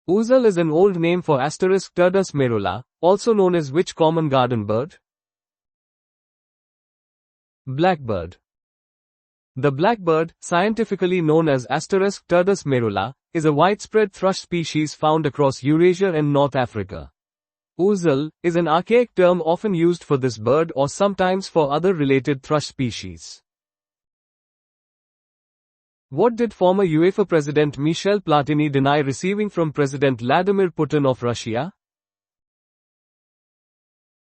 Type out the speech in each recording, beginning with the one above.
Ouzel is an old name for *Turdus merula, also known as which common garden bird? Blackbird. The blackbird, scientifically known as *Turdus merula, is a widespread thrush species found across Eurasia and North Africa. Ouzel is an archaic term often used for this bird or sometimes for other related thrush species. What did former UEFA President Michel Platini deny receiving from President Vladimir Putin of Russia?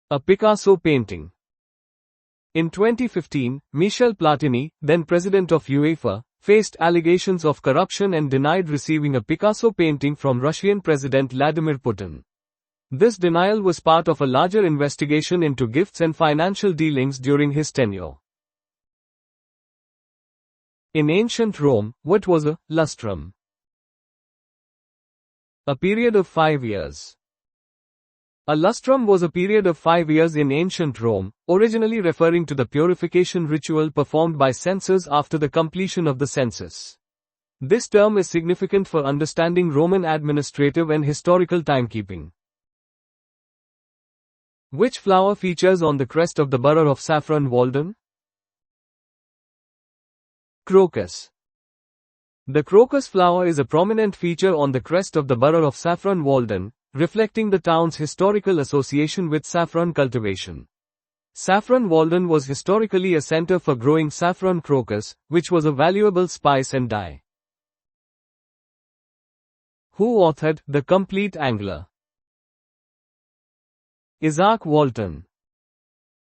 A Picasso painting. In 2015, Michel Platini, then president of UEFA, faced allegations of corruption and denied receiving a Picasso painting from Russian President Vladimir Putin. This denial was part of a larger investigation into gifts and financial dealings during his tenure. In ancient Rome, what was a lustrum? A period of 5 years. A lustrum was a period of 5 years in ancient Rome, originally referring to the purification ritual performed by censors after the completion of the census. This term is significant for understanding Roman administrative and historical timekeeping. Which flower features on the crest of the borough of Saffron Walden? Crocus. The crocus flower is a prominent feature on the crest of the borough of Saffron Walden, reflecting the town's historical association with saffron cultivation. Saffron Walden was historically a center for growing saffron crocus, which was a valuable spice and dye. Who authored The Complete Angler? Isaac Walton.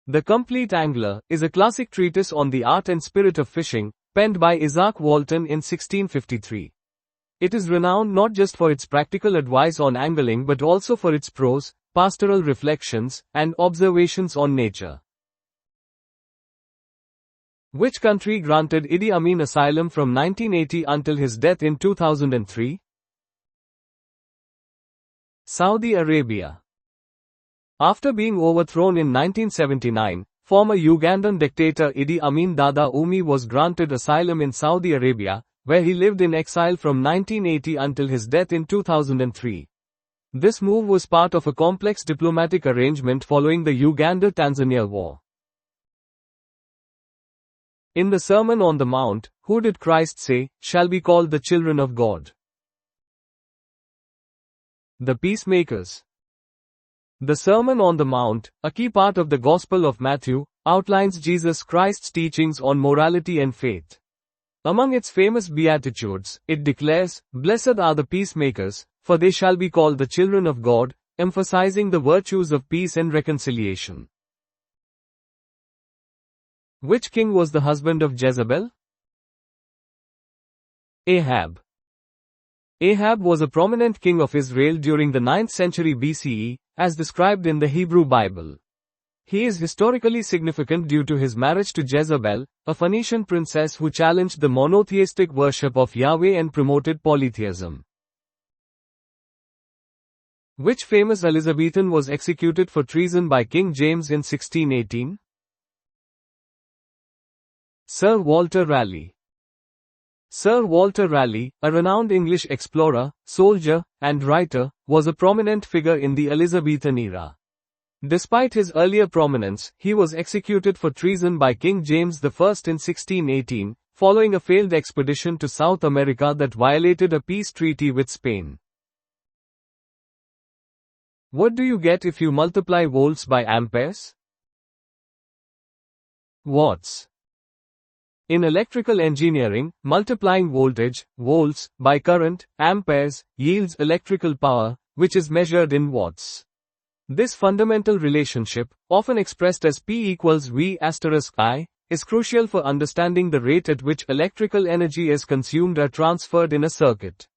The Complete Angler is a classic treatise on the art and spirit of fishing, penned by Isaac Walton in 1653. It is renowned not just for its practical advice on angling but also for its prose, pastoral reflections, and observations on nature. Which country granted Idi Amin asylum from 1980 until his death in 2003? Saudi Arabia. After being overthrown in 1979, former Ugandan dictator Idi Amin Dada Umi was granted asylum in Saudi Arabia, where he lived in exile from 1980 until his death in 2003. This move was part of a complex diplomatic arrangement following the Uganda-Tanzania War. In the Sermon on the Mount, who did Christ say, shall be called the children of God? The peacemakers. The Sermon on the Mount, a key part of the Gospel of Matthew, outlines Jesus Christ's teachings on morality and faith. Among its famous Beatitudes, it declares, "Blessed are the peacemakers, for they shall be called the children of God," emphasizing the virtues of peace and reconciliation. Which king was the husband of Jezebel? Ahab. Ahab was a prominent king of Israel during the 9th century BCE, as described in the Hebrew Bible. He is historically significant due to his marriage to Jezebel, a Phoenician princess who challenged the monotheistic worship of Yahweh and promoted polytheism. Which famous Elizabethan was executed for treason by King James in 1618? Sir Walter Raleigh. Sir Walter Raleigh, a renowned English explorer, soldier, and writer, was a prominent figure in the Elizabethan era. Despite his earlier prominence, he was executed for treason by King James I in 1618, following a failed expedition to South America that violated a peace treaty with Spain. What do you get if you multiply volts by amperes? Watts. In electrical engineering, multiplying voltage, volts, by current, amperes, yields electrical power, which is measured in watts. This fundamental relationship, often expressed as P equals V asterisk I, is crucial for understanding the rate at which electrical energy is consumed or transferred in a circuit.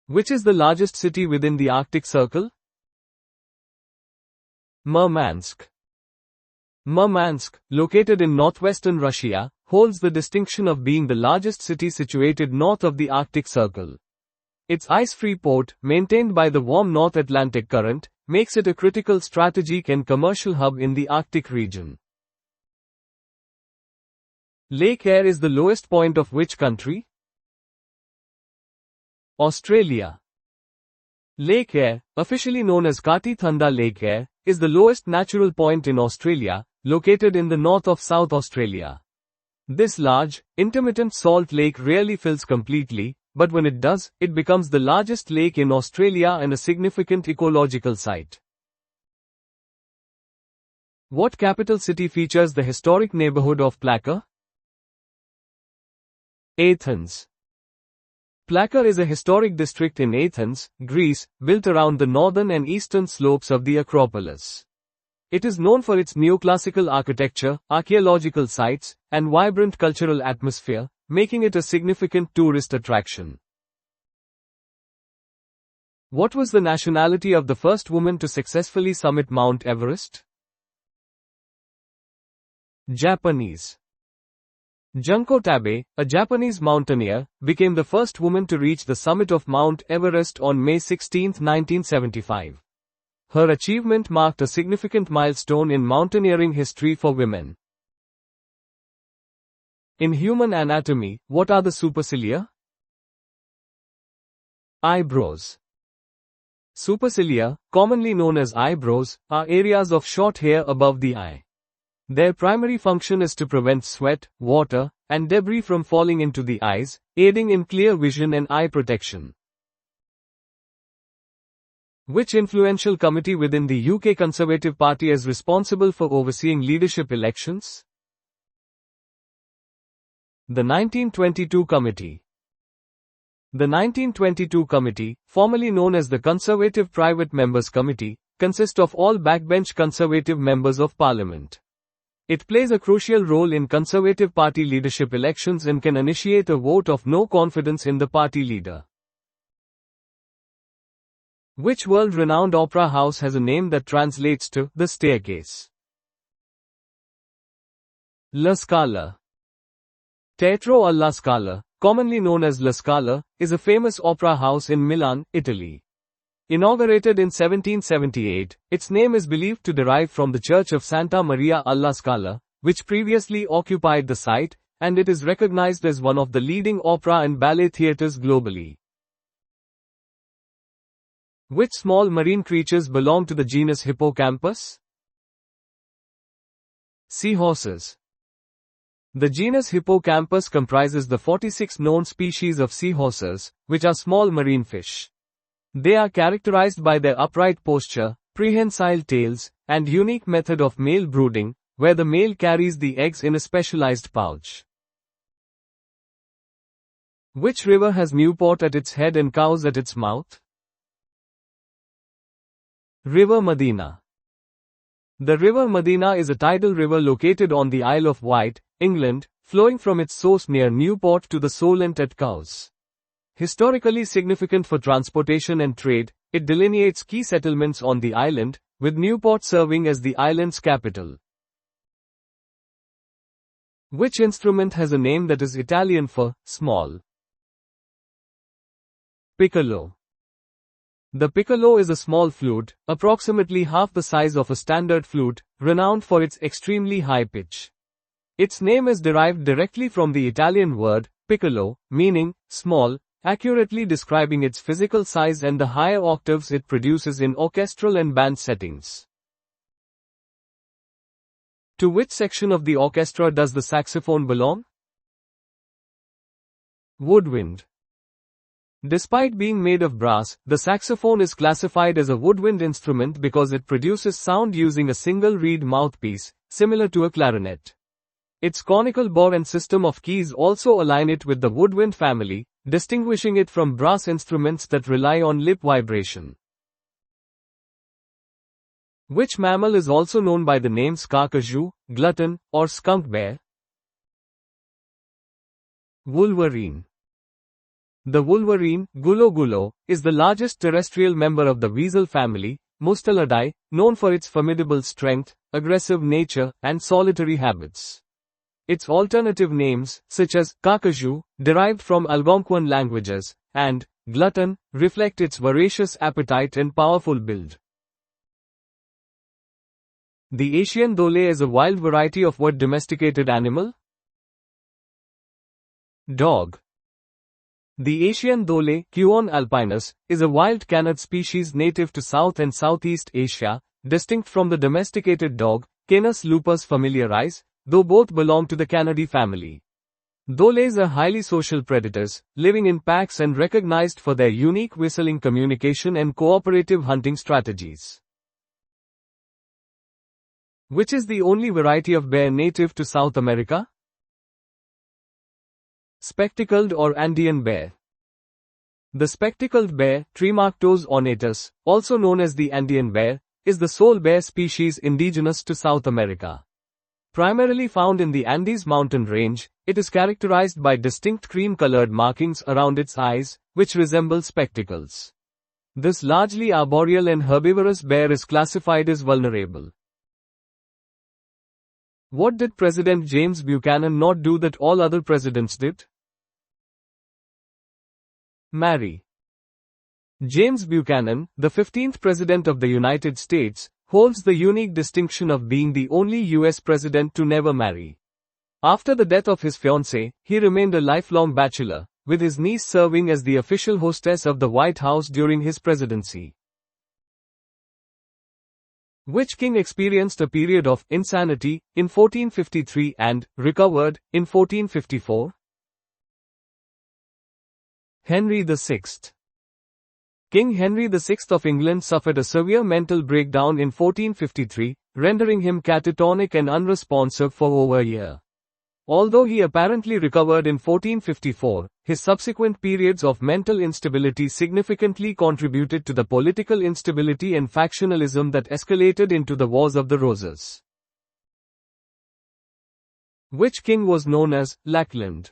Which is the largest city within the Arctic Circle? Murmansk. Murmansk, located in northwestern Russia, holds the distinction of being the largest city situated north of the Arctic Circle. Its ice-free port, maintained by the warm North Atlantic Current, makes it a critical strategic and commercial hub in the Arctic region. Lake Eyre is the lowest point of which country? Australia. Lake Eyre, officially known as Kati Thanda Lake Eyre, is the lowest natural point in Australia, located in the north of South Australia. This large, intermittent salt lake rarely fills completely, but when it does, it becomes the largest lake in Australia and a significant ecological site. What capital city features the historic neighborhood of Plaka? Athens. Plaka is a historic district in Athens, Greece, built around the northern and eastern slopes of the Acropolis. It is known for its neoclassical architecture, archaeological sites, and vibrant cultural atmosphere, making it a significant tourist attraction. What was the nationality of the first woman to successfully summit Mount Everest? Japanese. Junko Tabe, a Japanese mountaineer, became the first woman to reach the summit of Mount Everest on May 16, 1975. Her achievement marked a significant milestone in mountaineering history for women. In human anatomy, what are the supercilia? Eyebrows. Supercilia, commonly known as eyebrows, are areas of short hair above the eye. Their primary function is to prevent sweat, water, and debris from falling into the eyes, aiding in clear vision and eye protection. Which influential committee within the UK Conservative Party is responsible for overseeing leadership elections? The 1922 Committee. The 1922 Committee, formerly known as the Conservative Private Members Committee, consists of all backbench Conservative members of Parliament. It plays a crucial role in Conservative Party leadership elections and can initiate a vote of no confidence in the party leader. Which world-renowned opera house has a name that translates to the staircase? La Scala. Teatro alla Scala, commonly known as La Scala, is a famous opera house in Milan, Italy. Inaugurated in 1778, its name is believed to derive from the Church of Santa Maria alla Scala, which previously occupied the site, and it is recognized as one of the leading opera and ballet theaters globally. Which small marine creatures belong to the genus Hippocampus? Seahorses. The genus Hippocampus comprises the 46 known species of seahorses, which are small marine fish. They are characterized by their upright posture, prehensile tails, and unique method of male brooding, where the male carries the eggs in a specialized pouch. Which river has Newport at its head and Cowes at its mouth? River Medina. The River Medina is a tidal river located on the Isle of Wight, England, flowing from its source near Newport to the Solent at Cowes. Historically significant for transportation and trade, it delineates key settlements on the island, with Newport serving as the island's capital. Which instrument has a name that is Italian for small? Piccolo. The piccolo is a small flute, approximately half the size of a standard flute, renowned for its extremely high pitch. Its name is derived directly from the Italian word piccolo, meaning small, accurately describing its physical size and the higher octaves it produces in orchestral and band settings. To which section of the orchestra does the saxophone belong? Woodwind. Despite being made of brass, the saxophone is classified as a woodwind instrument because it produces sound using a single reed mouthpiece, similar to a clarinet. Its conical bore and system of keys also align it with the woodwind family, distinguishing it from brass instruments that rely on lip vibration. Which mammal is also known by the names carcajou, glutton, or skunk bear? Wolverine. The wolverine, Gulo, is the largest terrestrial member of the weasel family, Mustelidae, known for its formidable strength, aggressive nature, and solitary habits. Its alternative names, such as carcajou, derived from Algonquin languages, and glutton, reflect its voracious appetite and powerful build. The Asian dhole is a wild variety of what domesticated animal? Dog. The Asian dhole, Cuon alpinus, is a wild canid species native to South and Southeast Asia, distinct from the domesticated dog, Canis lupus familiaris, though both belong to the Canidae family. Dholes are highly social predators, living in packs and recognized for their unique whistling communication and cooperative hunting strategies. Which is the only variety of bear native to South America? Spectacled or Andean bear. The spectacled bear, Tremarctos ornatus, also known as the Andean bear, is the sole bear species indigenous to South America. Primarily found in the Andes mountain range, it is characterized by distinct cream-colored markings around its eyes, which resemble spectacles. This largely arboreal and herbivorous bear is classified as vulnerable. What did President James Buchanan not do that all other presidents did? Marry. James Buchanan, the 15th President of the United States, holds the unique distinction of being the only U.S. president to never marry. After the death of his fiancée, he remained a lifelong bachelor, with his niece serving as the official hostess of the White House during his presidency. Which king experienced a period of insanity in 1453 and recovered in 1454? Henry VI. King Henry VI of England suffered a severe mental breakdown in 1453, rendering him catatonic and unresponsive for over a year. Although he apparently recovered in 1454, his subsequent periods of mental instability significantly contributed to the political instability and factionalism that escalated into the Wars of the Roses. Which king was known as Lackland?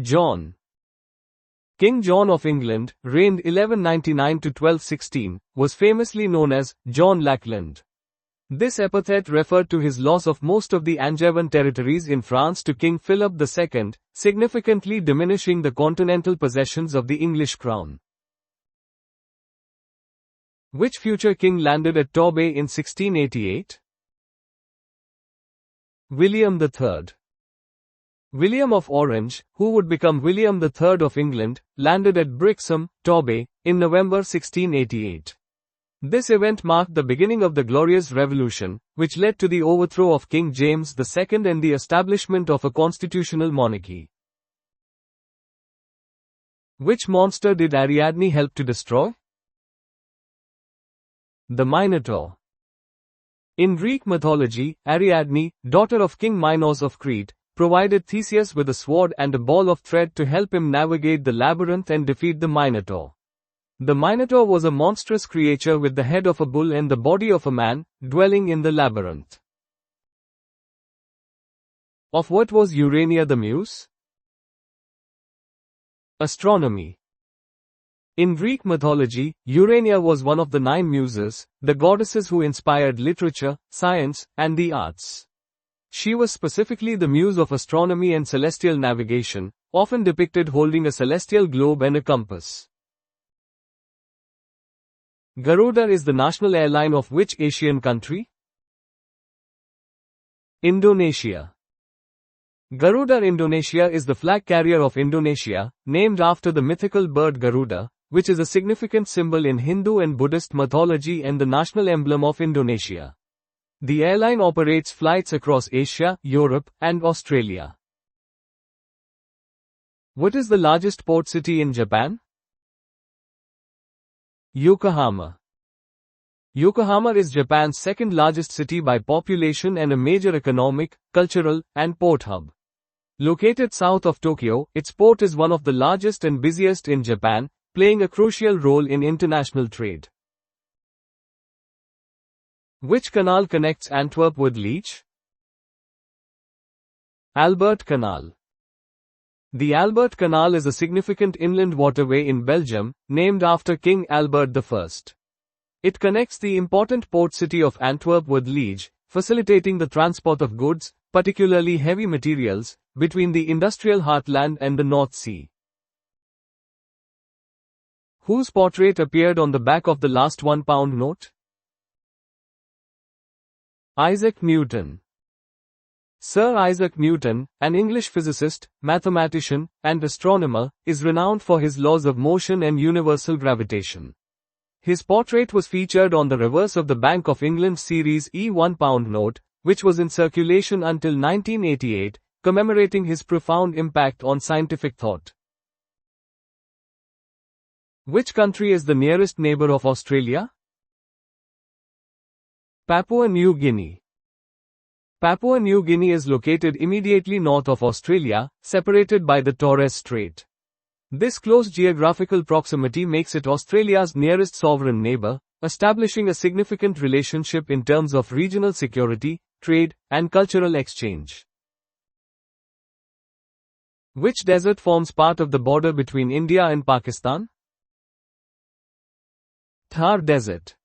John. King John of England, reigned 1199 to 1216, was famously known as John Lackland. This epithet referred to his loss of most of the Angevin territories in France to King Philip II, significantly diminishing the continental possessions of the English crown. Which future king landed at Torbay in 1688? William III. William of Orange, who would become William III of England, landed at Brixham, Torbay, in November 1688. This event marked the beginning of the Glorious Revolution, which led to the overthrow of King James II and the establishment of a constitutional monarchy. Which monster did Ariadne help to destroy? The Minotaur. In Greek mythology, Ariadne, daughter of King Minos of Crete, provided Theseus with a sword and a ball of thread to help him navigate the labyrinth and defeat the Minotaur. The Minotaur was a monstrous creature with the head of a bull and the body of a man, dwelling in the labyrinth. Of what was Urania the muse? Astronomy. In Greek mythology, Urania was one of the 9 muses, the goddesses who inspired literature, science, and the arts. She was specifically the muse of astronomy and celestial navigation, often depicted holding a celestial globe and a compass. Garuda is the national airline of which Asian country? Indonesia. Garuda Indonesia is the flag carrier of Indonesia, named after the mythical bird Garuda, which is a significant symbol in Hindu and Buddhist mythology and the national emblem of Indonesia. The airline operates flights across Asia, Europe, and Australia. What is the largest port city in Japan? Yokohama. Yokohama is Japan's second largest city by population and a major economic, cultural, and port hub. Located south of Tokyo, its port is one of the largest and busiest in Japan, playing a crucial role in international trade. Which canal connects Antwerp with Liège? Albert Canal. The Albert Canal is a significant inland waterway in Belgium, named after King Albert I. It connects the important port city of Antwerp with Liège, facilitating the transport of goods, particularly heavy materials, between the industrial heartland and the North Sea. Whose portrait appeared on the back of the last £1 note? Isaac Newton. Sir Isaac Newton, an English physicist, mathematician, and astronomer, is renowned for his laws of motion and universal gravitation. His portrait was featured on the reverse of the Bank of England Series E £1 note, which was in circulation until 1988, commemorating his profound impact on scientific thought. Which country is the nearest neighbor of Australia? Papua New Guinea. Papua New Guinea is located immediately north of Australia, separated by the Torres Strait. This close geographical proximity makes it Australia's nearest sovereign neighbor, establishing a significant relationship in terms of regional security, trade, and cultural exchange. Which desert forms part of the border between India and Pakistan? Thar Desert.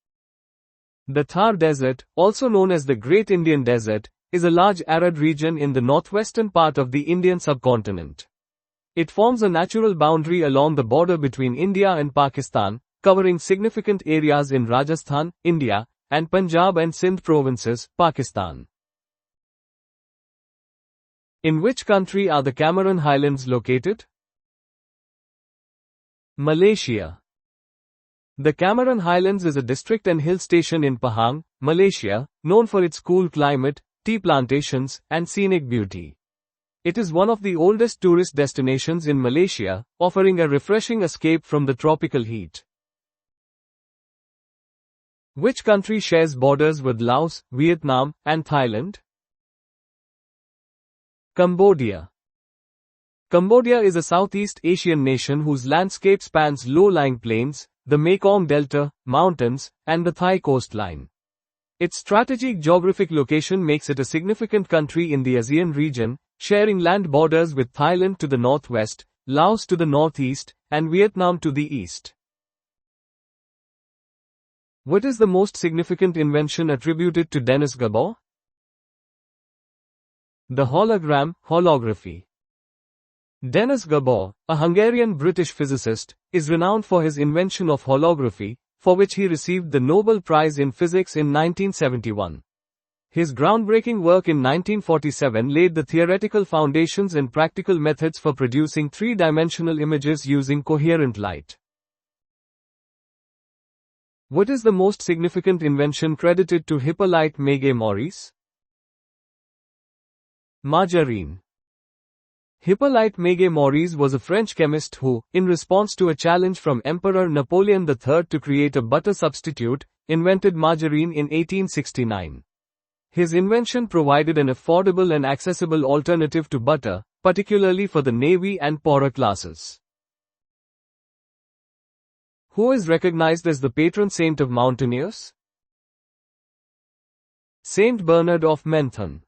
The Thar Desert, also known as the Great Indian Desert, is a large arid region in the northwestern part of the Indian subcontinent. It forms a natural boundary along the border between India and Pakistan, covering significant areas in Rajasthan, India, and Punjab and Sindh provinces, Pakistan. In which country are the Cameron Highlands located? Malaysia. The Cameron Highlands is a district and hill station in Pahang, Malaysia, known for its cool climate, tea plantations, and scenic beauty. It is one of the oldest tourist destinations in Malaysia, offering a refreshing escape from the tropical heat. Which country shares borders with Laos, Vietnam, and Thailand? Cambodia. Cambodia is a Southeast Asian nation whose landscape spans low-lying plains, the Mekong Delta, mountains, and the Thai coastline. Its strategic geographic location makes it a significant country in the ASEAN region, sharing land borders with Thailand to the northwest, Laos to the northeast, and Vietnam to the east. What is the most significant invention attributed to Denis Gabor? The hologram, holography. Denis Gabor, a Hungarian-British physicist, is renowned for his invention of holography, for which he received the Nobel Prize in Physics in 1971. His groundbreaking work in 1947 laid the theoretical foundations and practical methods for producing three-dimensional images using coherent light. What is the most significant invention credited to Hippolyte Maget-Maurice? Margarine. Hippolyte Maget-Maurice was a French chemist who, in response to a challenge from Emperor Napoleon III to create a butter substitute, invented margarine in 1869. His invention provided an affordable and accessible alternative to butter, particularly for the navy and poorer classes. Who is recognized as the patron saint of mountaineers? Saint Bernard of Menthon.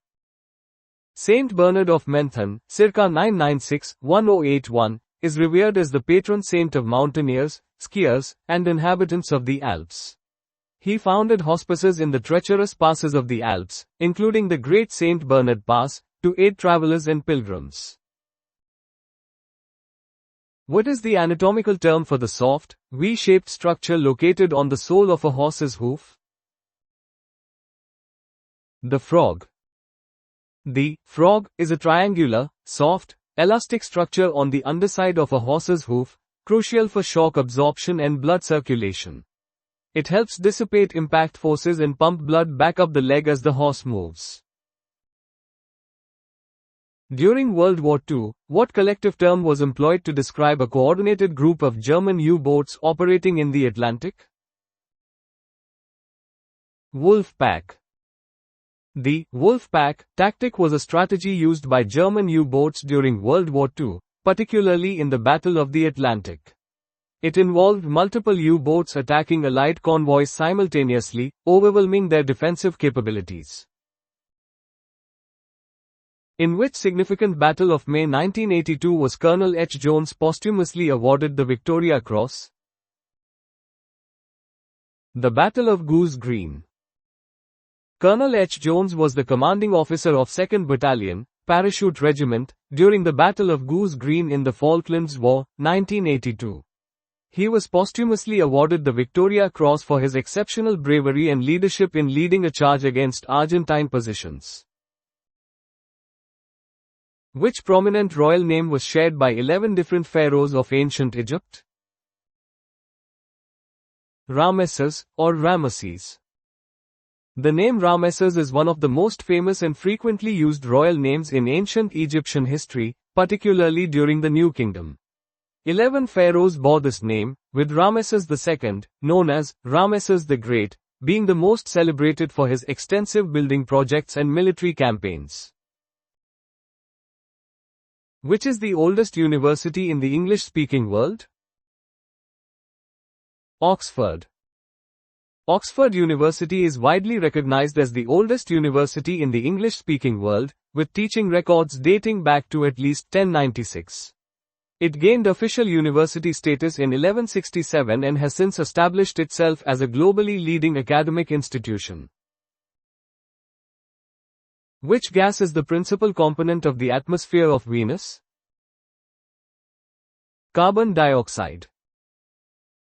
Saint Bernard of Menthon, circa 996-1081, is revered as the patron saint of mountaineers, skiers, and inhabitants of the Alps. He founded hospices in the treacherous passes of the Alps, including the Great Saint Bernard Pass, to aid travelers and pilgrims. What is the anatomical term for the soft, V-shaped structure located on the sole of a horse's hoof? The frog. The frog is a triangular, soft, elastic structure on the underside of a horse's hoof, crucial for shock absorption and blood circulation. It helps dissipate impact forces and pump blood back up the leg as the horse moves. During World War II, what collective term was employed to describe a coordinated group of German U-boats operating in the Atlantic? Wolf Pack. The wolf pack tactic was a strategy used by German U-boats during World War II, particularly in the Battle of the Atlantic. It involved multiple U-boats attacking Allied convoys simultaneously, overwhelming their defensive capabilities. In which significant Battle of May 1982 was Colonel H. Jones posthumously awarded the Victoria Cross? The Battle of Goose Green. Colonel H. Jones was the commanding officer of 2nd Battalion, Parachute Regiment, during the Battle of Goose Green in the Falklands War, 1982. He was posthumously awarded the Victoria Cross for his exceptional bravery and leadership in leading a charge against Argentine positions. Which prominent royal name was shared by 11 different pharaohs of ancient Egypt? Ramesses, or Ramesses. The name Ramesses is one of the most famous and frequently used royal names in ancient Egyptian history, particularly during the New Kingdom. 11 pharaohs bore this name, with Ramesses II, known as Ramesses the Great, being the most celebrated for his extensive building projects and military campaigns. Which is the oldest university in the English-speaking world? Oxford. Oxford University is widely recognized as the oldest university in the English-speaking world, with teaching records dating back to at least 1096. It gained official university status in 1167 and has since established itself as a globally leading academic institution. Which gas is the principal component of the atmosphere of Venus? Carbon dioxide.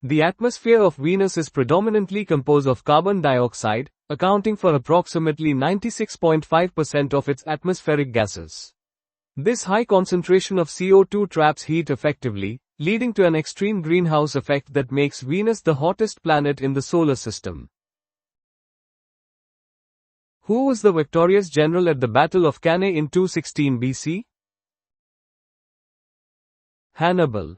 The atmosphere of Venus is predominantly composed of carbon dioxide, accounting for approximately 96.5% of its atmospheric gases. This high concentration of CO2 traps heat effectively, leading to an extreme greenhouse effect that makes Venus the hottest planet in the solar system. Who was the victorious general at the Battle of Cannae in 216 BC? Hannibal.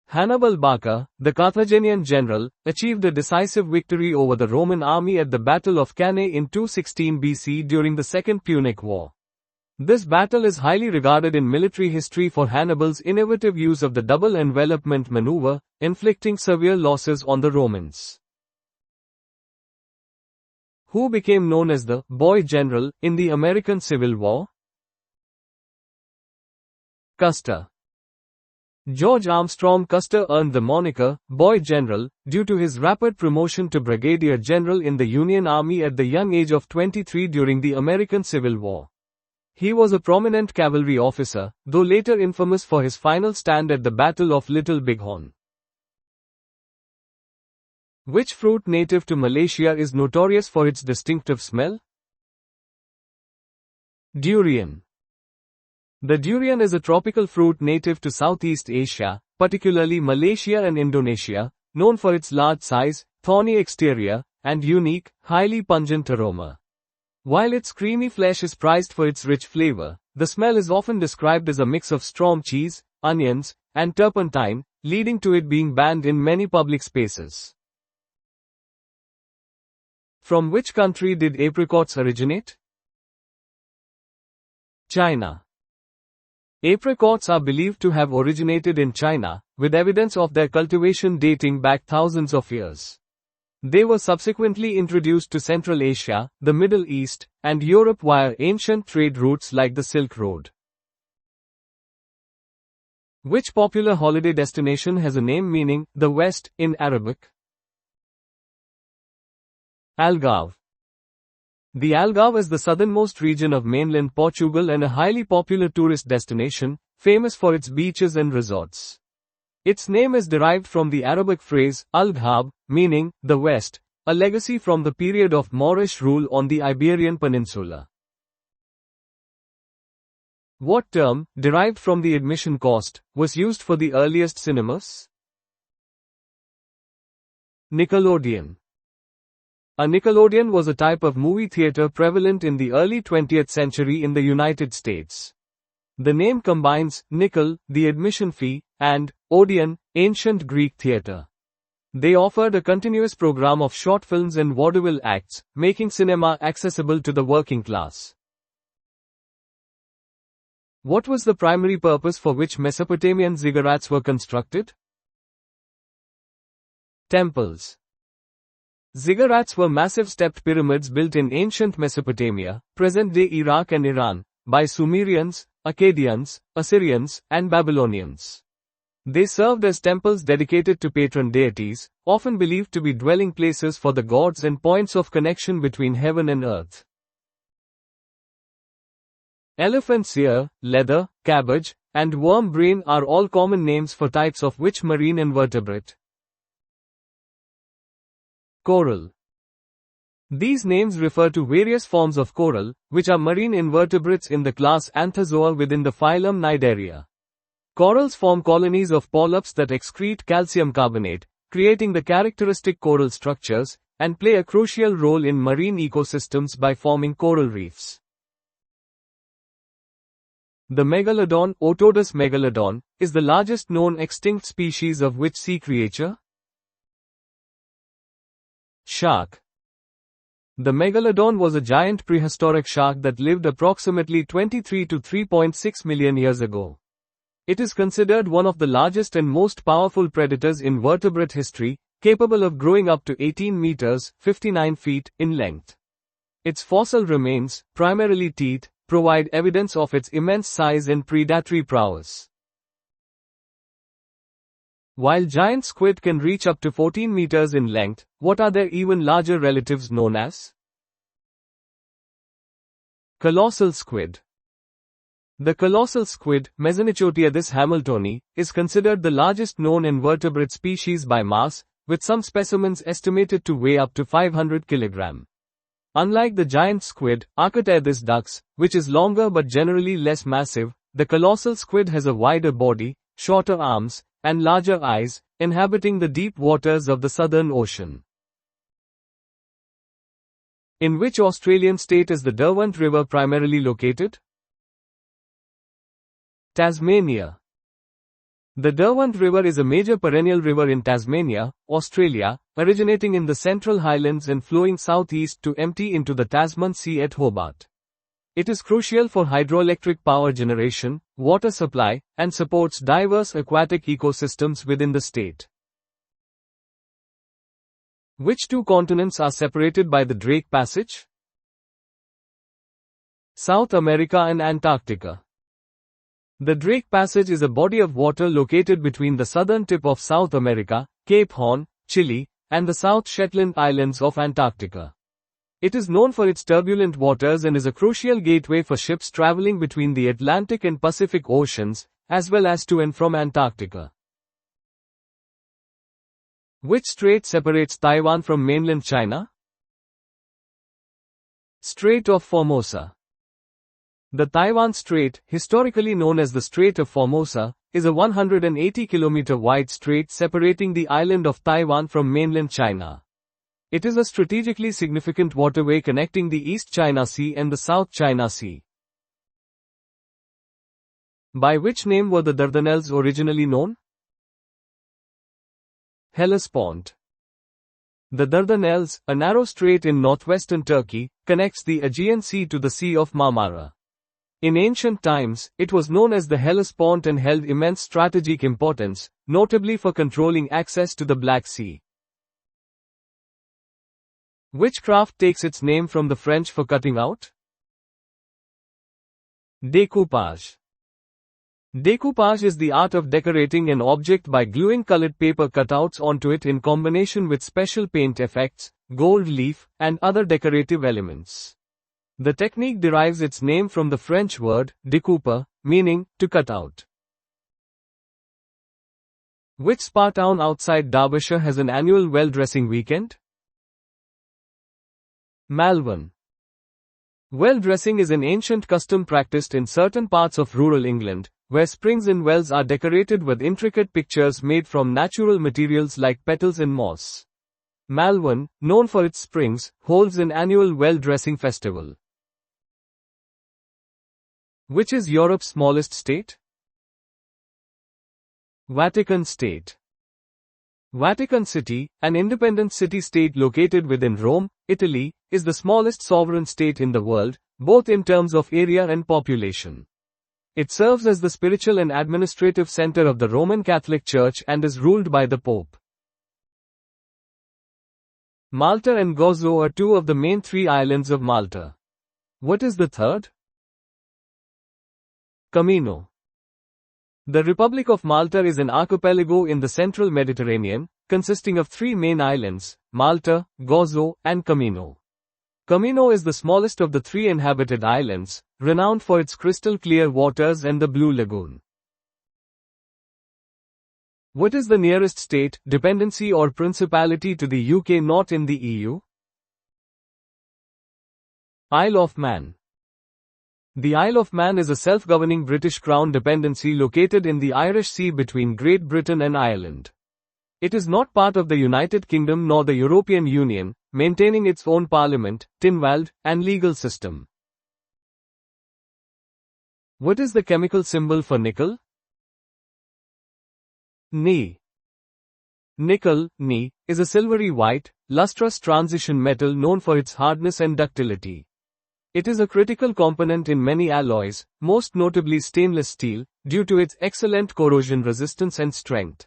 Hannibal Barca, the Carthaginian general, achieved a decisive victory over the Roman army at the Battle of Cannae in 216 BC during the Second Punic War. This battle is highly regarded in military history for Hannibal's innovative use of the double envelopment maneuver, inflicting severe losses on the Romans. Who became known as the Boy General in the American Civil War? Custer. George Armstrong Custer earned the moniker, Boy General, due to his rapid promotion to Brigadier General in the Union Army at the young age of 23 during the American Civil War. He was a prominent cavalry officer, though later infamous for his final stand at the Battle of Little Bighorn. Which fruit native to Malaysia is notorious for its distinctive smell? Durian. The durian is a tropical fruit native to Southeast Asia, particularly Malaysia and Indonesia, known for its large size, thorny exterior, and unique, highly pungent aroma. While its creamy flesh is prized for its rich flavor, the smell is often described as a mix of strong cheese, onions, and turpentine, leading to it being banned in many public spaces. From which country did apricots originate? China. Apricots are believed to have originated in China, with evidence of their cultivation dating back thousands of years. They were subsequently introduced to Central Asia, the Middle East, and Europe via ancient trade routes like the Silk Road. Which popular holiday destination has a name meaning, the West, in Arabic? Algarve. The Algarve is the southernmost region of mainland Portugal and a highly popular tourist destination, famous for its beaches and resorts. Its name is derived from the Arabic phrase, al-Ghab, meaning, the West, a legacy from the period of Moorish rule on the Iberian Peninsula. What term, derived from the admission cost, was used for the earliest cinemas? Nickelodeon. A Nickelodeon was a type of movie theater prevalent in the early 20th century in the United States. The name combines nickel, the admission fee, and odeon, ancient Greek theater. They offered a continuous program of short films and vaudeville acts, making cinema accessible to the working class. What was the primary purpose for which Mesopotamian ziggurats were constructed? Temples. Ziggurats were massive stepped pyramids built in ancient Mesopotamia, present-day Iraq and Iran, by Sumerians, Akkadians, Assyrians, and Babylonians. They served as temples dedicated to patron deities, often believed to be dwelling places for the gods and points of connection between heaven and earth. Elephant's ear, leather, cabbage, and worm brain are all common names for types of which marine invertebrate? Coral. These names refer to various forms of coral, which are marine invertebrates in the class Anthozoa within the phylum Cnidaria. Corals form colonies of polyps that excrete calcium carbonate, creating the characteristic coral structures, and play a crucial role in marine ecosystems by forming coral reefs. The megalodon, Otodus megalodon, is the largest known extinct species of which sea creature? Shark. The megalodon was a giant prehistoric shark that lived approximately 23 to 3.6 million years ago. It is considered one of the largest and most powerful predators in vertebrate history, capable of growing up to 18 meters, 59 feet, in length. Its fossil remains, primarily teeth, provide evidence of its immense size and predatory prowess. While giant squid can reach up to 14 meters in length, what are their even larger relatives known as? Colossal squid. The colossal squid, Mesonichotiadis hamiltoni, is considered the largest known invertebrate species by mass, with some specimens estimated to weigh up to 500 kg. Unlike the giant squid, Archaeoteuthis ducks, which is longer but generally less massive, the colossal squid has a wider body, shorter arms, and larger eyes, inhabiting the deep waters of the Southern Ocean. In which Australian state is the Derwent River primarily located? Tasmania. The Derwent River is a major perennial river in Tasmania, Australia, originating in the Central Highlands and flowing southeast to empty into the Tasman Sea at Hobart. It is crucial for hydroelectric power generation, water supply, and supports diverse aquatic ecosystems within the state. Which two continents are separated by the Drake Passage? South America and Antarctica. The Drake Passage is a body of water located between the southern tip of South America, Cape Horn, Chile, and the South Shetland Islands of Antarctica. It is known for its turbulent waters and is a crucial gateway for ships traveling between the Atlantic and Pacific Oceans, as well as to and from Antarctica. Which strait separates Taiwan from mainland China? Strait of Formosa. The Taiwan Strait, historically known as the Strait of Formosa, is a 180-kilometer wide strait separating the island of Taiwan from mainland China. It is a strategically significant waterway connecting the East China Sea and the South China Sea. By which name were the Dardanelles originally known? Hellespont. The Dardanelles, a narrow strait in northwestern Turkey, connects the Aegean Sea to the Sea of Marmara. In ancient times, it was known as the Hellespont and held immense strategic importance, notably for controlling access to the Black Sea. Which craft takes its name from the French for cutting out? Découpage. Découpage is the art of decorating an object by gluing colored paper cutouts onto it in combination with special paint effects, gold leaf, and other decorative elements. The technique derives its name from the French word, découper, meaning, to cut out. Which spa town outside Derbyshire has an annual well-dressing weekend? Malvern. Well-dressing is an ancient custom practiced in certain parts of rural England, where springs and wells are decorated with intricate pictures made from natural materials like petals and moss. Malvern, known for its springs, holds an annual well-dressing festival. Which is Europe's smallest state? Vatican State. Vatican City, an independent city-state located within Rome, Italy, is the smallest sovereign state in the world, both in terms of area and population. It serves as the spiritual and administrative center of the Roman Catholic Church and is ruled by the Pope. Malta and Gozo are two of the main three islands of Malta. What is the third? Camino. The Republic of Malta is an archipelago in the central Mediterranean, consisting of three main islands, Malta, Gozo, and Camino. Camino is the smallest of the three inhabited islands, renowned for its crystal clear waters and the Blue Lagoon. What is the nearest state, dependency or principality to the UK not in the EU? Isle of Man. The Isle of Man is a self-governing British Crown dependency located in the Irish Sea between Great Britain and Ireland. It is not part of the United Kingdom nor the European Union, maintaining its own parliament, Tynwald, and legal system. What is the chemical symbol for nickel? Ni. Nickel, Ni, is a silvery white, lustrous transition metal known for its hardness and ductility. It is a critical component in many alloys, most notably stainless steel, due to its excellent corrosion resistance and strength.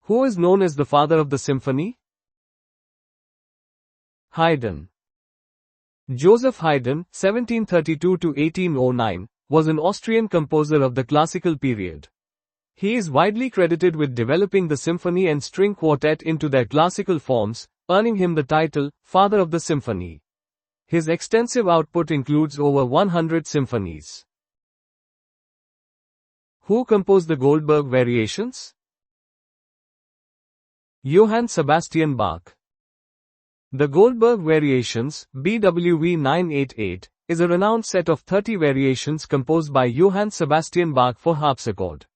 Who is known as the father of the symphony? Haydn. Joseph Haydn, 1732 to 1809, was an Austrian composer of the classical period. He is widely credited with developing the symphony and string quartet into their classical forms, earning him the title, Father of the Symphony. His extensive output includes over 100 symphonies. Who composed the Goldberg Variations? Johann Sebastian Bach. The Goldberg Variations, BWV 988, is a renowned set of 30 variations composed by Johann Sebastian Bach for harpsichord.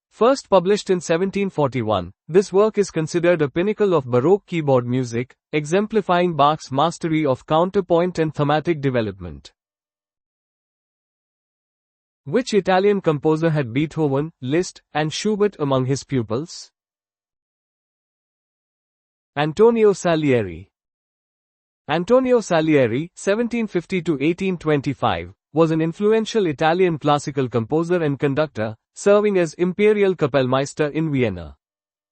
First published in 1741, this work is considered a pinnacle of Baroque keyboard music, exemplifying Bach's mastery of counterpoint and thematic development. Which Italian composer had Beethoven, Liszt, and Schubert among his pupils? Antonio Salieri. Antonio Salieri, 1750 to 1825, was an influential Italian classical composer and conductor, serving as Imperial Kapellmeister in Vienna.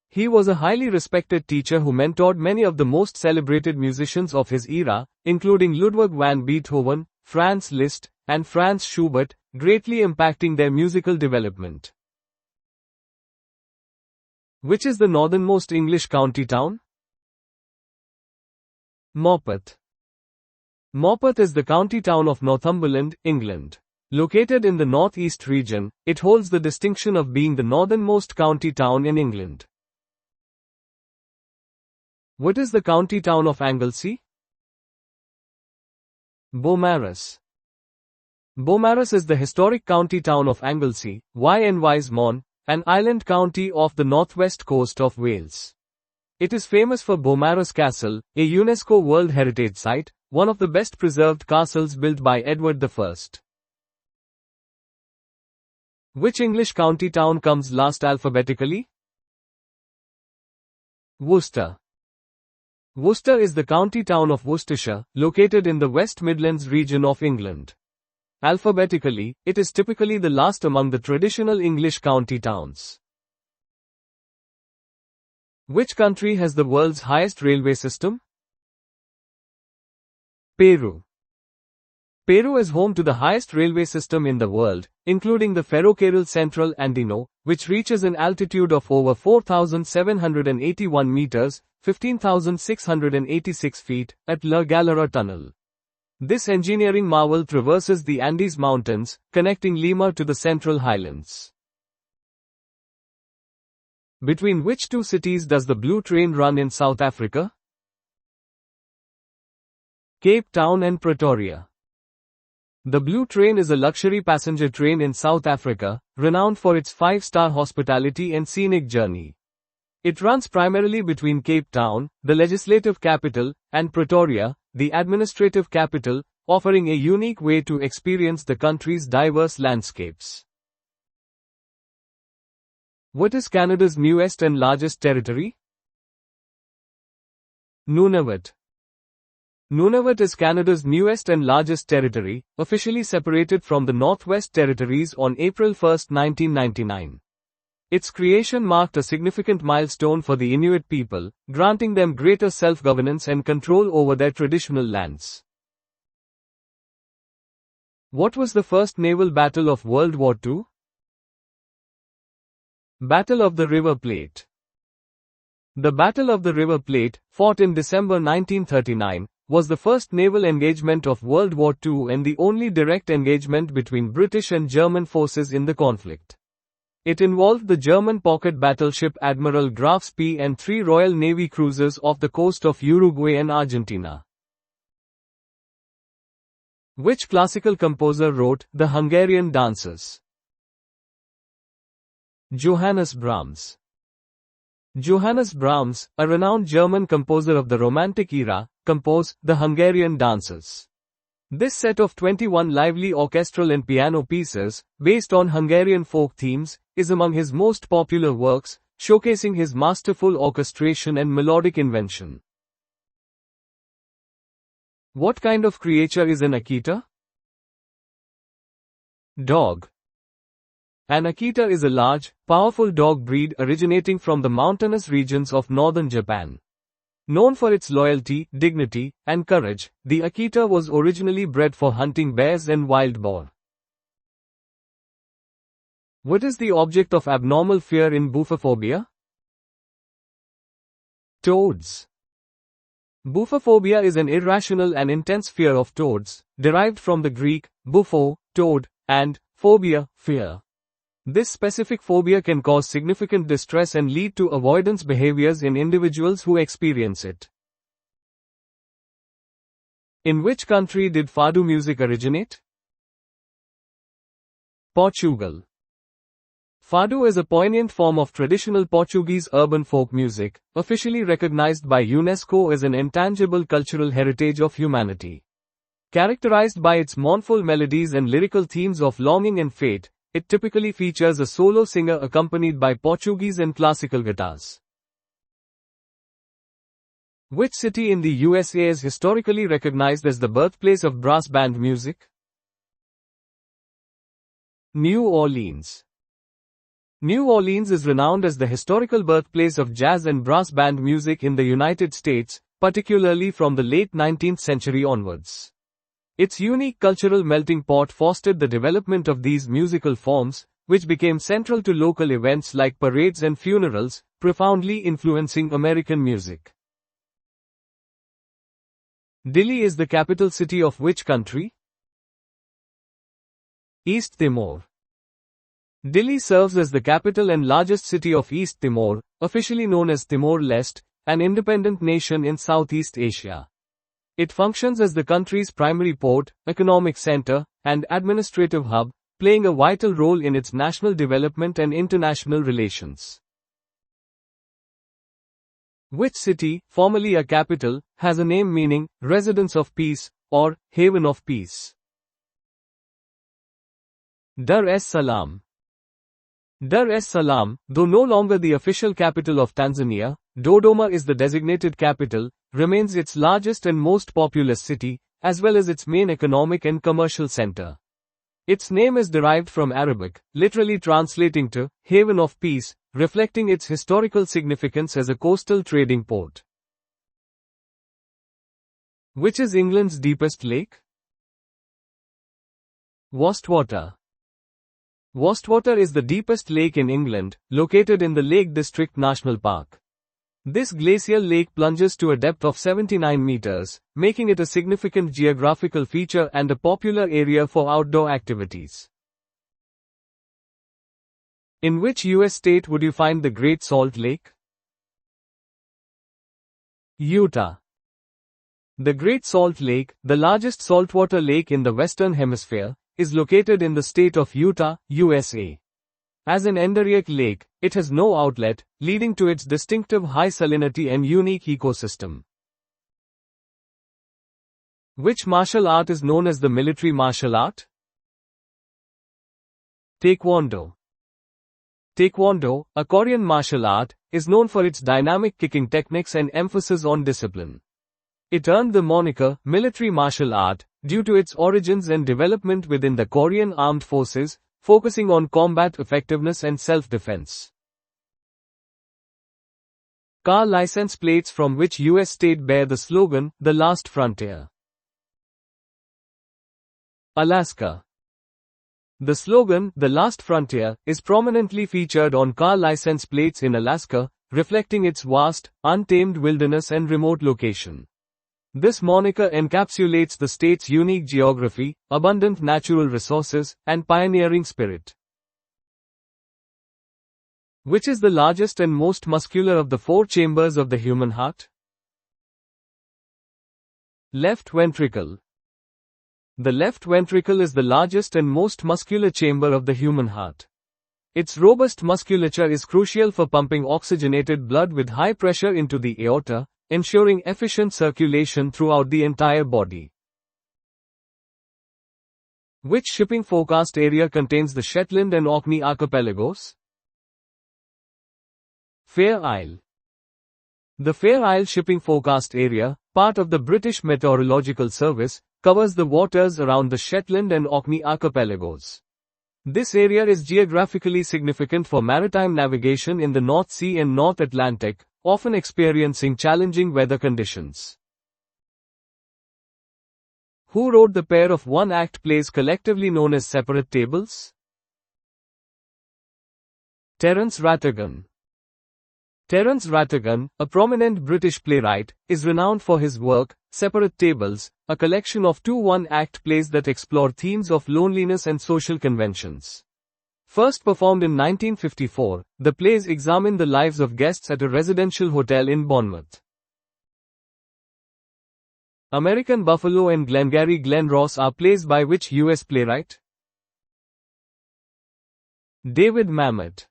He was a highly respected teacher who mentored many of the most celebrated musicians of his era, including Ludwig van Beethoven, Franz Liszt, and Franz Schubert, greatly impacting their musical development. Which is the northernmost English county town? Morpeth. Morpeth is the county town of Northumberland, England. Located in the northeast region, it holds the distinction of being the northernmost county town in England. What is the county town of Anglesey? Beaumaris. Beaumaris is the historic county town of Anglesey, Ynys Môn, an island county off the northwest coast of Wales. It is famous for Beaumaris Castle, a UNESCO World Heritage Site, one of the best preserved castles built by Edward I. Which English county town comes last alphabetically? Worcester. Worcester is the county town of Worcestershire, located in the West Midlands region of England. Alphabetically, it is typically the last among the traditional English county towns. Which country has the world's highest railway system? Peru. Peru is home to the highest railway system in the world, including the Ferrocarril Central Andino, which reaches an altitude of over 4,781 meters, 15,686 feet, at La Galera Tunnel. This engineering marvel traverses the Andes Mountains, connecting Lima to the Central Highlands. Between which two cities does the Blue Train run in South Africa? Cape Town and Pretoria. The Blue Train is a luxury passenger train in South Africa, renowned for its 5-star hospitality and scenic journey. It runs primarily between Cape Town, the legislative capital, and Pretoria, the administrative capital, offering a unique way to experience the country's diverse landscapes. What is Canada's newest and largest territory? Nunavut. Nunavut is Canada's newest and largest territory, officially separated from the Northwest Territories on April 1, 1999. Its creation marked a significant milestone for the Inuit people, granting them greater self-governance and control over their traditional lands. What was the first naval battle of World War II? Battle of the River Plate. The Battle of the River Plate, fought in December 1939, was the first naval engagement of World War II and the only direct engagement between British and German forces in the conflict. It involved the German pocket battleship Admiral Graf Spee and 3 Royal Navy cruisers off the coast of Uruguay and Argentina. Which classical composer wrote The Hungarian Dances? Johannes Brahms. Johannes Brahms, a renowned German composer of the Romantic era, composed The Hungarian Dances. This set of 21 lively orchestral and piano pieces, based on Hungarian folk themes, is among his most popular works, showcasing his masterful orchestration and melodic invention. What kind of creature is an Akita? Dog. An Akita is a large, powerful dog breed originating from the mountainous regions of northern Japan. Known for its loyalty, dignity, and courage, the Akita was originally bred for hunting bears and wild boar. What is the object of abnormal fear in buphophobia? Toads. Buphophobia is an irrational and intense fear of toads, derived from the Greek, bupho, toad, and phobia, fear. This specific phobia can cause significant distress and lead to avoidance behaviors in individuals who experience it. In which country did fado music originate? Portugal. Fado is a poignant form of traditional Portuguese urban folk music, officially recognized by UNESCO as an intangible cultural heritage of humanity. Characterized by its mournful melodies and lyrical themes of longing and fate, it typically features a solo singer accompanied by Portuguese and classical guitars. Which city in the USA is historically recognized as the birthplace of brass band music? New Orleans. New Orleans is renowned as the historical birthplace of jazz and brass band music in the United States, particularly from the late 19th century onwards. Its unique cultural melting pot fostered the development of these musical forms, which became central to local events like parades and funerals, profoundly influencing American music. Dili is the capital city of which country? East Timor. Dili serves as the capital and largest city of East Timor, officially known as Timor-Leste, an independent nation in Southeast Asia. It functions as the country's primary port, economic center, and administrative hub, playing a vital role in its national development and international relations. Which city, formerly a capital, has a name meaning, residence of peace, or haven of peace? Dar es Salaam. Dar es Salaam, though no longer the official capital of Tanzania, Dodoma is the designated capital, remains its largest and most populous city, as well as its main economic and commercial center. Its name is derived from Arabic, literally translating to haven of peace, reflecting its historical significance as a coastal trading port. Which is England's deepest lake? Wastwater. Wastwater is the deepest lake in England, located in the Lake District National Park. This glacial lake plunges to a depth of 79 meters, making it a significant geographical feature and a popular area for outdoor activities. In which US state would you find the Great Salt Lake? Utah. The Great Salt Lake, the largest saltwater lake in the Western Hemisphere, is located in the state of Utah, USA. As an endorheic lake, it has no outlet, leading to its distinctive high salinity and unique ecosystem. Which martial art is known as the military martial art? Taekwondo. Taekwondo, a Korean martial art, is known for its dynamic kicking techniques and emphasis on discipline. It earned the moniker military martial art due to its origins and development within the Korean Armed Forces, focusing on combat effectiveness and self-defense. Car license plates from which US state bear the slogan, "The Last Frontier"? Alaska. The slogan, "The Last Frontier," is prominently featured on car license plates in Alaska, reflecting its vast, untamed wilderness and remote location. This moniker encapsulates the state's unique geography, abundant natural resources, and pioneering spirit. Which is the largest and most muscular of the four chambers of the human heart? Left ventricle. The left ventricle is the largest and most muscular chamber of the human heart. Its robust musculature is crucial for pumping oxygenated blood with high pressure into the aorta, ensuring efficient circulation throughout the entire body. Which shipping forecast area contains the Shetland and Orkney archipelagos? Fair Isle. The Fair Isle shipping forecast area, part of the British Meteorological Service, covers the waters around the Shetland and Orkney archipelagos. This area is geographically significant for maritime navigation in the North Sea and North Atlantic, often experiencing challenging weather conditions. Who wrote the pair of one-act plays collectively known as Separate Tables? Terence Rattigan. Terence Rattigan, a prominent British playwright, is renowned for his work, Separate Tables, a collection of two one-act plays that explore themes of loneliness and social conventions. First performed in 1954, the plays examine the lives of guests at a residential hotel in Bournemouth. American Buffalo and Glengarry Glen Ross are plays by which U.S. playwright? David Mamet.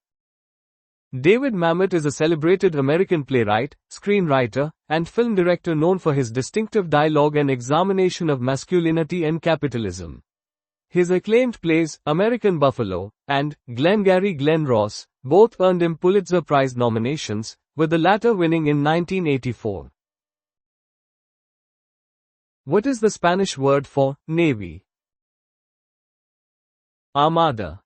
David Mamet is a celebrated American playwright, screenwriter, and film director known for his distinctive dialogue and examination of masculinity and capitalism. His acclaimed plays, American Buffalo and Glengarry Glen Ross, both earned him Pulitzer Prize nominations, with the latter winning in 1984. What is the Spanish word for navy? Armada.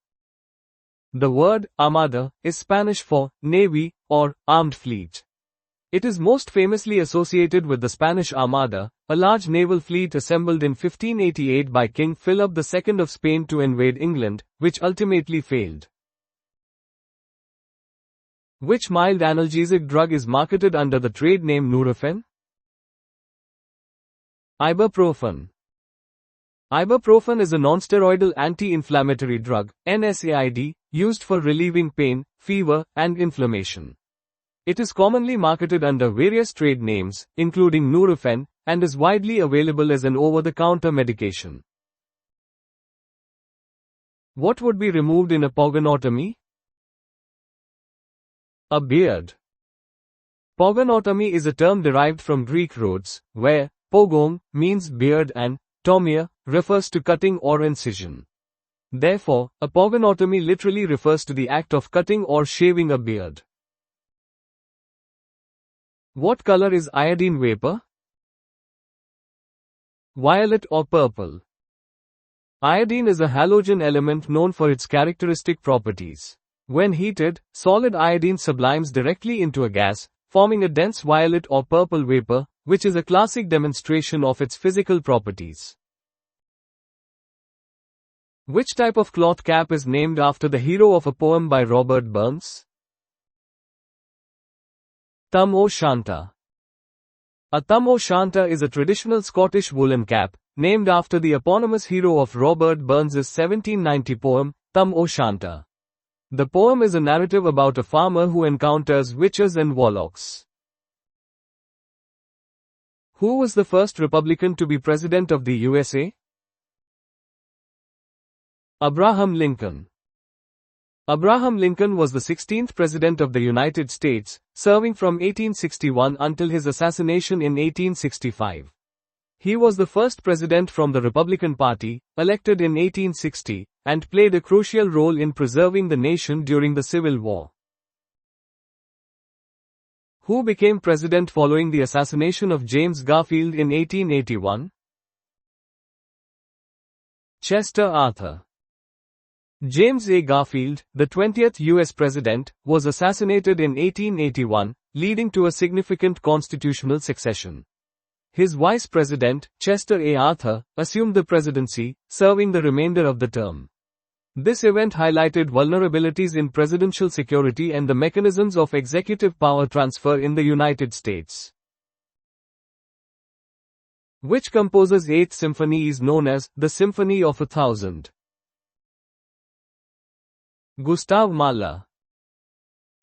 The word armada is Spanish for navy or armed fleet. It is most famously associated with the Spanish Armada, a large naval fleet assembled in 1588 by King Philip II of Spain to invade England, which ultimately failed. Which mild analgesic drug is marketed under the trade name Nurofen? Ibuprofen. Ibuprofen is a nonsteroidal anti-inflammatory drug, NSAID, used for relieving pain, fever, and inflammation. It is commonly marketed under various trade names, including Nurofen, and is widely available as an over-the-counter medication. What would be removed in a pogonotomy? A beard. Pogonotomy is a term derived from Greek roots, where pogon means beard and tomia refers to cutting or incision. Therefore, a pogonotomy literally refers to the act of cutting or shaving a beard. What color is iodine vapor? Violet or purple. Iodine is a halogen element known for its characteristic properties. When heated, solid iodine sublimes directly into a gas, forming a dense violet or purple vapor, which is a classic demonstration of its physical properties. Which type of cloth cap is named after the hero of a poem by Robert Burns? Tam o' Shanter. A tam o' shanter is a traditional Scottish woolen cap, named after the eponymous hero of Robert Burns' 1790 poem, Tam o' Shanter. The poem is a narrative about a farmer who encounters witches and warlocks. Who was the first Republican to be President of the USA? Abraham Lincoln. Abraham Lincoln was the 16th President of the United States, serving from 1861 until his assassination in 1865. He was the first president from the Republican Party, elected in 1860, and played a crucial role in preserving the nation during the Civil War. Who became president following the assassination of James Garfield in 1881? Chester Arthur. James A. Garfield, the 20th U.S. President, was assassinated in 1881, leading to a significant constitutional succession. His vice president, Chester A. Arthur, assumed the presidency, serving the remainder of the term. This event highlighted vulnerabilities in presidential security and the mechanisms of executive power transfer in the United States. Which composer's Eighth Symphony is known as the Symphony of 1000? Gustav Mahler.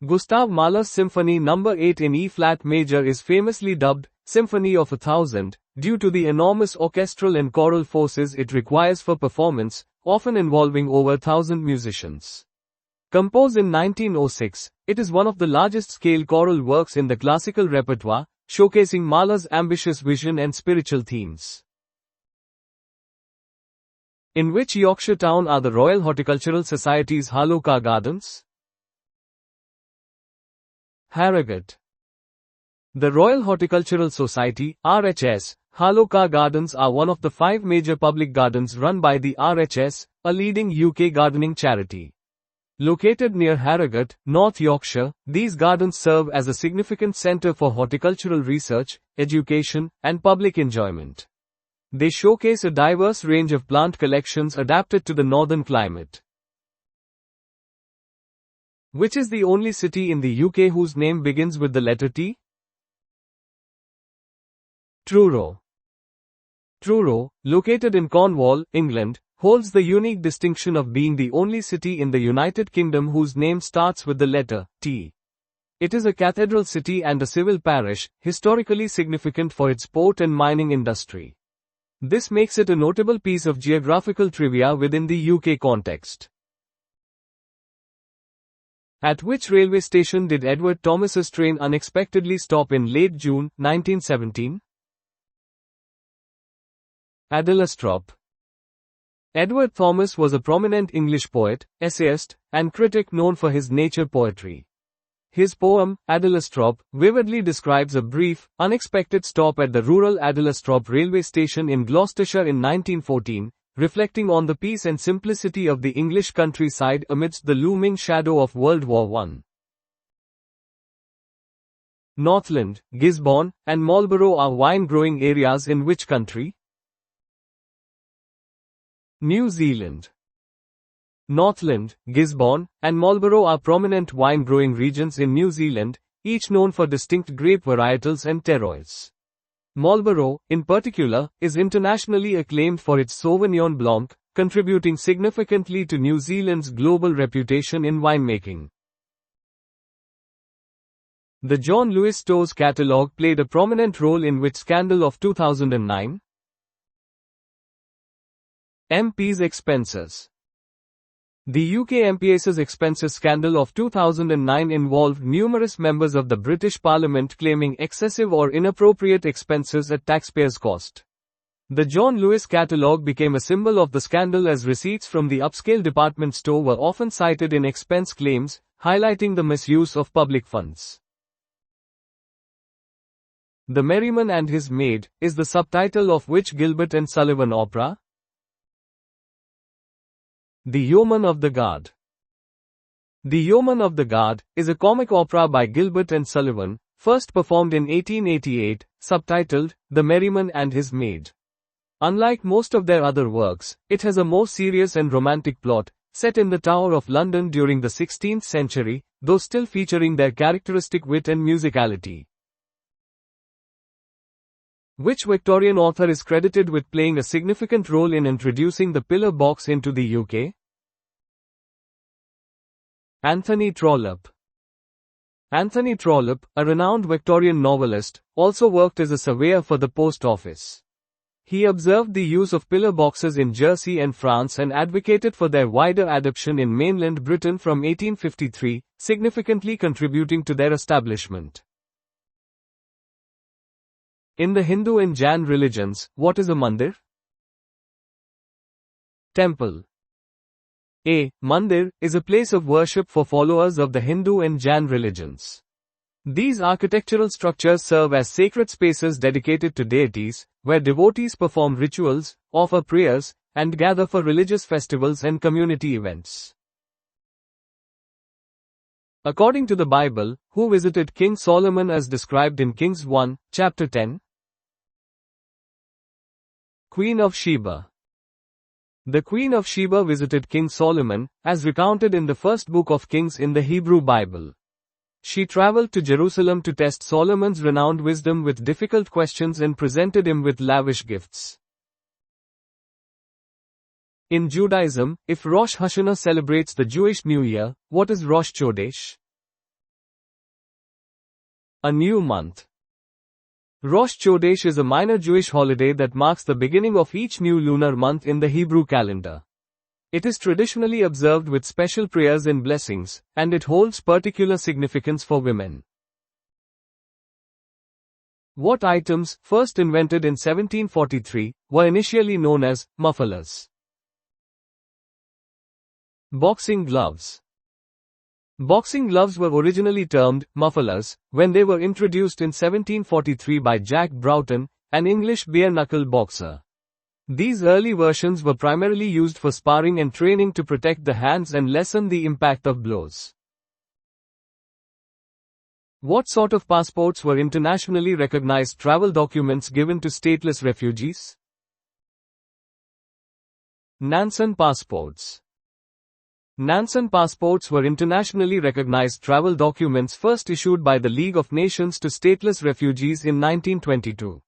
Gustav Mahler's Symphony No. 8 in E-flat major is famously dubbed Symphony of 1000, due to the enormous orchestral and choral forces it requires for performance, often involving over 1,000 musicians. Composed in 1906, it is one of the largest-scale choral works in the classical repertoire, showcasing Mahler's ambitious vision and spiritual themes. In which Yorkshire town are the Royal Horticultural Society's Harlow Gardens? Harrogate. The Royal Horticultural Society, RHS, Harlow Gardens are one of the 5 major public gardens run by the RHS, a leading UK gardening charity. Located near Harrogate, North Yorkshire, these gardens serve as a significant centre for horticultural research, education, and public enjoyment. They showcase a diverse range of plant collections adapted to the northern climate. Which is the only city in the UK whose name begins with the letter T? Truro. Truro, located in Cornwall, England, holds the unique distinction of being the only city in the United Kingdom whose name starts with the letter T. It is a cathedral city and a civil parish, historically significant for its port and mining industry. This makes it a notable piece of geographical trivia within the UK context. At which railway station did Edward Thomas's train unexpectedly stop in late June, 1917? Addlestrop. Edward Thomas was a prominent English poet, essayist, and critic known for his nature poetry. His poem, Addlestrop, vividly describes a brief, unexpected stop at the rural Addlestrop railway station in Gloucestershire in 1914, reflecting on the peace and simplicity of the English countryside amidst the looming shadow of World War I. Northland, Gisborne, and Marlborough are wine-growing areas in which country? New Zealand. Northland, Gisborne, and Marlborough are prominent wine-growing regions in New Zealand, each known for distinct grape varietals and terroirs. Marlborough, in particular, is internationally acclaimed for its Sauvignon Blanc, contributing significantly to New Zealand's global reputation in winemaking. The John Lewis Store's catalogue played a prominent role in which scandal of 2009? MP's expenses. The UK MPS's expenses scandal of 2009 involved numerous members of the British Parliament claiming excessive or inappropriate expenses at taxpayers' cost. The John Lewis catalogue became a symbol of the scandal as receipts from the upscale department store were often cited in expense claims, highlighting the misuse of public funds. The Merriman and His Maid is the subtitle of which Gilbert and Sullivan opera? The Yeoman of the Guard. The Yeoman of the Guard is a comic opera by Gilbert and Sullivan, first performed in 1888, subtitled The Merriman and His Maid. Unlike most of their other works, it has a more serious and romantic plot, set in the Tower of London during the 16th century, though still featuring their characteristic wit and musicality. Which Victorian author is credited with playing a significant role in introducing the pillar box into the UK? Anthony Trollope. Anthony Trollope, a renowned Victorian novelist, also worked as a surveyor for the post office. He observed the use of pillar boxes in Jersey and France and advocated for their wider adoption in mainland Britain from 1853, significantly contributing to their establishment. In the Hindu and Jain religions, what is a mandir? Temple. A mandir is a place of worship for followers of the Hindu and Jain religions. These architectural structures serve as sacred spaces dedicated to deities, where devotees perform rituals, offer prayers, and gather for religious festivals and community events. According to the Bible, who visited King Solomon as described in Kings 1, chapter 10? Queen of Sheba. The Queen of Sheba visited King Solomon, as recounted in the first book of Kings in the Hebrew Bible. She traveled to Jerusalem to test Solomon's renowned wisdom with difficult questions and presented him with lavish gifts. In Judaism, if Rosh Hashanah celebrates the Jewish New Year, what is Rosh Chodesh? A new month. Rosh Chodesh is a minor Jewish holiday that marks the beginning of each new lunar month in the Hebrew calendar. It is traditionally observed with special prayers and blessings, and it holds particular significance for women. What items, first invented in 1743, were initially known as mufflers? Boxing gloves. Boxing gloves were originally termed mufflers when they were introduced in 1743 by Jack Broughton, an English bare-knuckle boxer. These early versions were primarily used for sparring and training to protect the hands and lessen the impact of blows. What sort of passports were internationally recognized travel documents given to stateless refugees? Nansen passports. Nansen passports were internationally recognized travel documents first issued by the League of Nations to stateless refugees in 1922.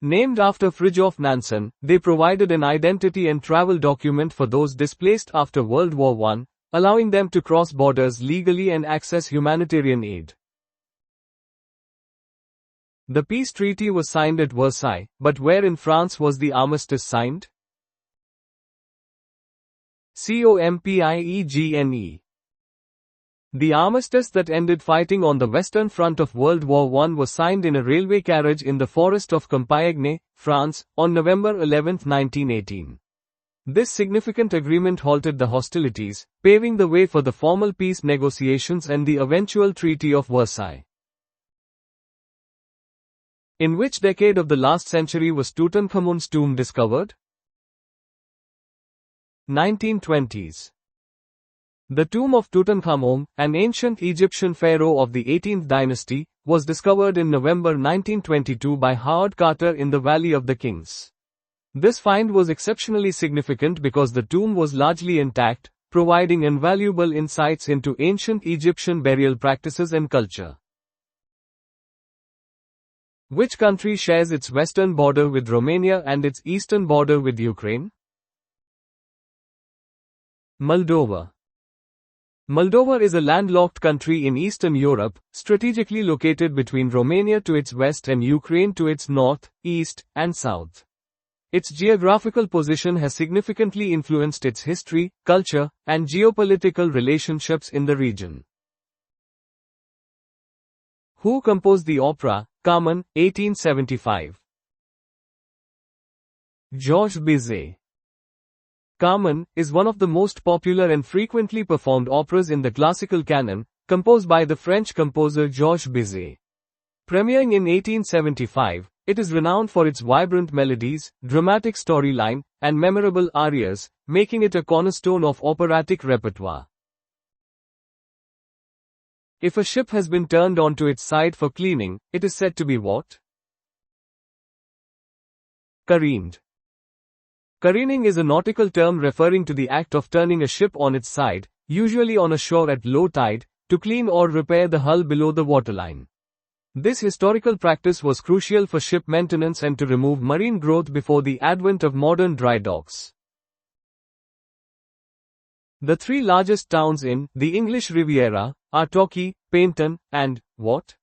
Named after Fridtjof Nansen, they provided an identity and travel document for those displaced after World War I, allowing them to cross borders legally and access humanitarian aid. The peace treaty was signed at Versailles, but where in France was the armistice signed? Compiègne. The armistice that ended fighting on the Western Front of World War I was signed in a railway carriage in the forest of Compiègne, France, on November 11, 1918. This significant agreement halted the hostilities, paving the way for the formal peace negotiations and the eventual Treaty of Versailles. In which decade of the last century was Tutankhamun's tomb discovered? 1920s. The tomb of Tutankhamun, an ancient Egyptian pharaoh of the 18th dynasty, was discovered in November 1922 by Howard Carter in the Valley of the Kings. This find was exceptionally significant because the tomb was largely intact, providing invaluable insights into ancient Egyptian burial practices and culture. Which country shares its western border with Romania and its eastern border with Ukraine? Moldova. Moldova is a landlocked country in Eastern Europe, strategically located between Romania to its west and Ukraine to its north, east, and south. Its geographical position has significantly influenced its history, culture, and geopolitical relationships in the region. Who composed the opera, Carmen, 1875? Georges Bizet. Carmen is one of the most popular and frequently performed operas in the classical canon, composed by the French composer Georges Bizet. Premiering in 1875, it is renowned for its vibrant melodies, dramatic storyline, and memorable arias, making it a cornerstone of operatic repertoire. If a ship has been turned onto its side for cleaning, it is said to be what? Careened. Careening is a nautical term referring to the act of turning a ship on its side, usually on a shore at low tide, to clean or repair the hull below the waterline. This historical practice was crucial for ship maintenance and to remove marine growth before the advent of modern dry docks. The three largest towns in the English Riviera are Torquay, Paynton, and what?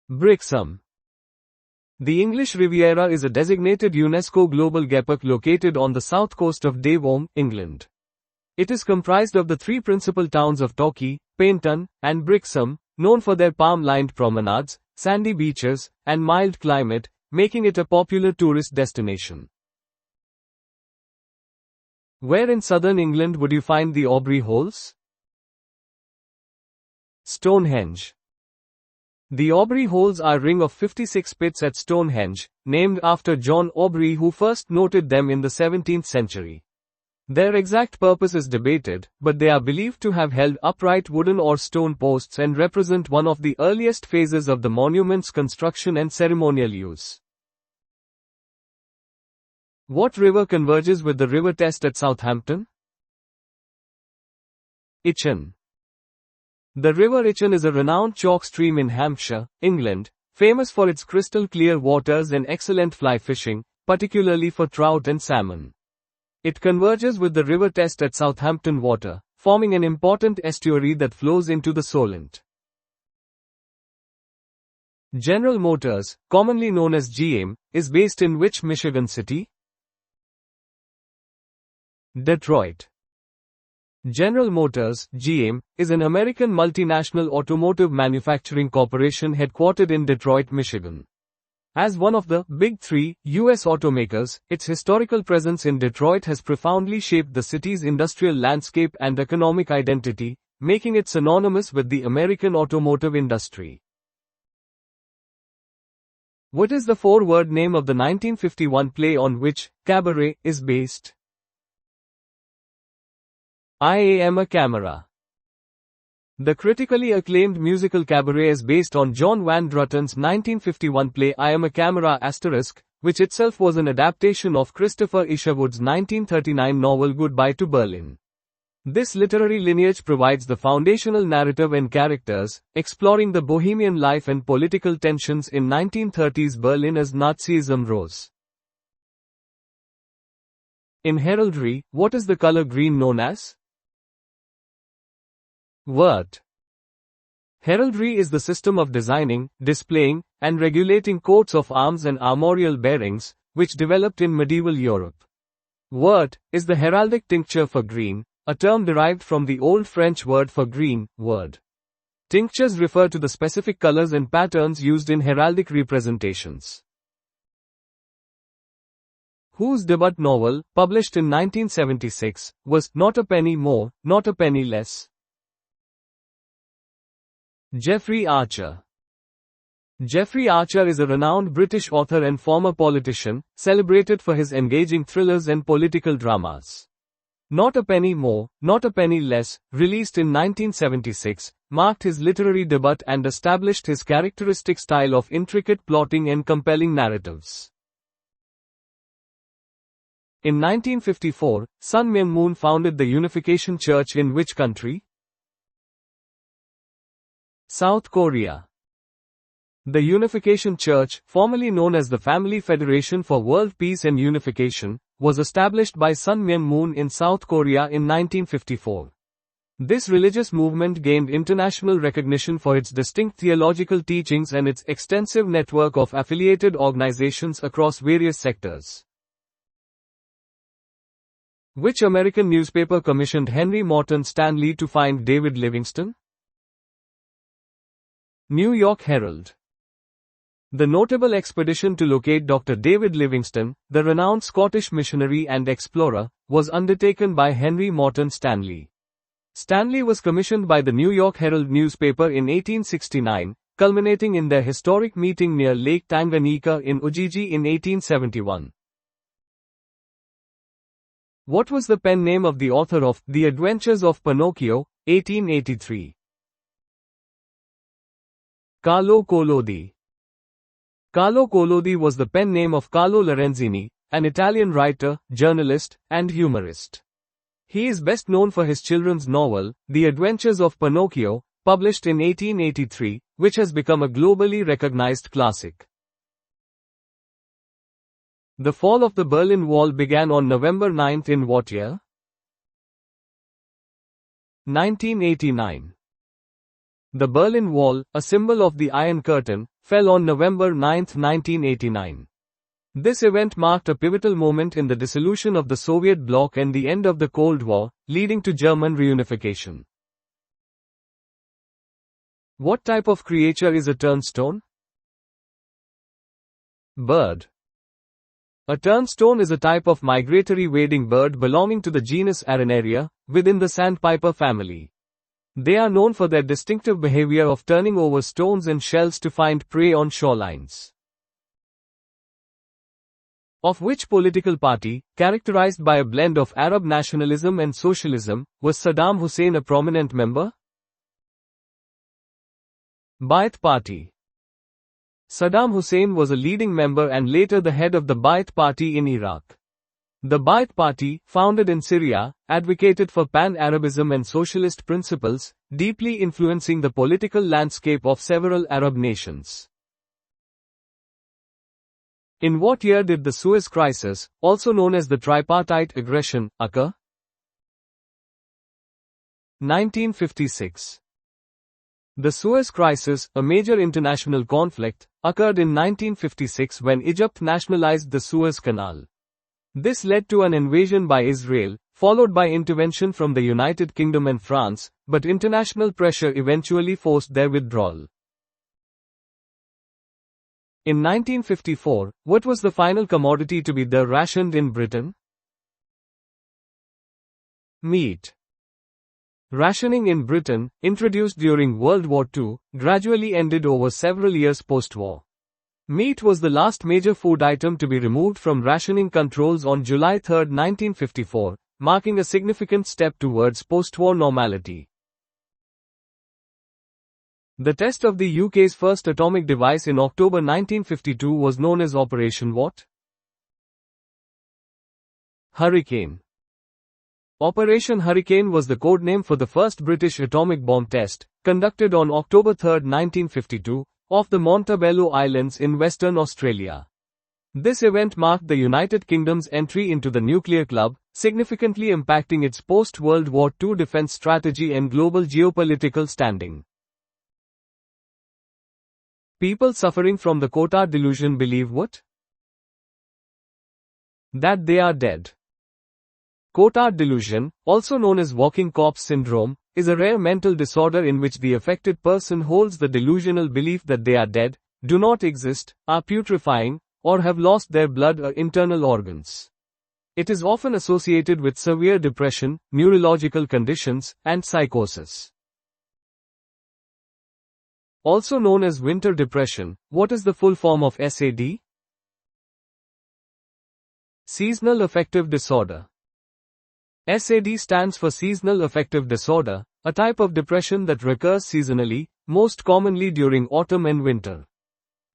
Brixham. The English Riviera is a designated UNESCO Global Geopark located on the south coast of Devon, England. It is comprised of the three principal towns of Torquay, Paynton, and Brixham, known for their palm-lined promenades, sandy beaches, and mild climate, making it a popular tourist destination. Where in southern England would you find the Aubrey Holes? Stonehenge. The Aubrey Holes are a ring of 56 pits at Stonehenge, named after John Aubrey who first noted them in the 17th century. Their exact purpose is debated, but they are believed to have held upright wooden or stone posts and represent one of the earliest phases of the monument's construction and ceremonial use. What river converges with the River Test at Southampton? Itchen. The River Itchen is a renowned chalk stream in Hampshire, England, famous for its crystal clear waters and excellent fly fishing, particularly for trout and salmon. It converges with the River Test at Southampton Water, forming an important estuary that flows into the Solent. General Motors, commonly known as GM, is based in which Michigan city? Detroit. General Motors, GM, is an American multinational automotive manufacturing corporation headquartered in Detroit, Michigan. As one of the Big Three U.S. automakers, its historical presence in Detroit has profoundly shaped the city's industrial landscape and economic identity, making it synonymous with the American automotive industry. What is the four-word name of the 1951 play on which Cabaret is based? I Am a Camera. The critically acclaimed musical Cabaret is based on John Van Drutten's 1951 play I Am a Camera *, which itself was an adaptation of Christopher Isherwood's 1939 novel Goodbye to Berlin. This literary lineage provides the foundational narrative and characters, exploring the bohemian life and political tensions in 1930s Berlin as Nazism rose. In heraldry, what is the color green known as? Word. Heraldry is the system of designing, displaying, and regulating coats of arms and armorial bearings, which developed in medieval Europe. Word is the heraldic tincture for green, a term derived from the Old French word for green, word. Tinctures refer to the specific colors and patterns used in heraldic representations. Whose debut novel, published in 1976, was Not a Penny More, Not a Penny Less? Geoffrey Archer. Geoffrey Archer is a renowned British author and former politician, celebrated for his engaging thrillers and political dramas. Not a Penny More, Not a Penny Less, released in 1976, marked his literary debut and established his characteristic style of intricate plotting and compelling narratives. In 1954, Sun Myung Moon founded the Unification Church in which country? South Korea. The Unification Church, formerly known as the Family Federation for World Peace and Unification, was established by Sun Myung Moon in South Korea in 1954. This religious movement gained international recognition for its distinct theological teachings and its extensive network of affiliated organizations across various sectors. Which American newspaper commissioned Henry Morton Stanley to find David Livingstone? New York Herald. The notable expedition to locate Dr. David Livingstone, the renowned Scottish missionary and explorer, was undertaken by Henry Morton Stanley. Stanley was commissioned by the New York Herald newspaper in 1869, culminating in their historic meeting near Lake Tanganyika in Ujiji in 1871. What was the pen name of the author of The Adventures of Pinocchio, 1883? Carlo Collodi. Carlo Collodi was the pen name of Carlo Lorenzini, an Italian writer, journalist, and humorist. He is best known for his children's novel, The Adventures of Pinocchio, published in 1883, which has become a globally recognized classic. The fall of the Berlin Wall began on November 9 in what year? 1989. The Berlin Wall, a symbol of the Iron Curtain, fell on November 9, 1989. This event marked a pivotal moment in the dissolution of the Soviet bloc and the end of the Cold War, leading to German reunification. What type of creature is a turnstone? Bird. A turnstone is a type of migratory wading bird belonging to the genus Arenaria, within the sandpiper family. They are known for their distinctive behavior of turning over stones and shells to find prey on shorelines. Of which political party, characterized by a blend of Arab nationalism and socialism, was Saddam Hussein a prominent member? Ba'ath Party. Saddam Hussein was a leading member and later the head of the Ba'ath Party in Iraq. The Ba'ath Party, founded in Syria, advocated for pan-Arabism and socialist principles, deeply influencing the political landscape of several Arab nations. In what year did the Suez Crisis, also known as the Tripartite Aggression, occur? 1956. The Suez Crisis, a major international conflict, occurred in 1956 when Egypt nationalized the Suez Canal. This led to an invasion by Israel, followed by intervention from the United Kingdom and France, but international pressure eventually forced their withdrawal. In 1954, what was the final commodity to be rationed in Britain? Meat. Rationing in Britain, introduced during World War II, gradually ended over several years post-war. Meat was the last major food item to be removed from rationing controls on July 3, 1954, marking a significant step towards post-war normality. The test of the UK's first atomic device in October 1952 was known as Operation what? Hurricane. Operation Hurricane was the codename for the first British atomic bomb test, conducted on October 3, 1952, off the Montebello Islands in Western Australia. This event marked the United Kingdom's entry into the nuclear club, significantly impacting its post-World War II defense strategy and global geopolitical standing. People suffering from the Cotard delusion believe what? That they are dead. Cotard delusion, also known as walking corpse syndrome, is a rare mental disorder in which the affected person holds the delusional belief that they are dead, do not exist, are putrefying, or have lost their blood or internal organs. It is often associated with severe depression, neurological conditions, and psychosis. Also known as winter depression, what is the full form of SAD? Seasonal affective disorder. SAD stands for seasonal affective disorder, a type of depression that recurs seasonally, most commonly during autumn and winter.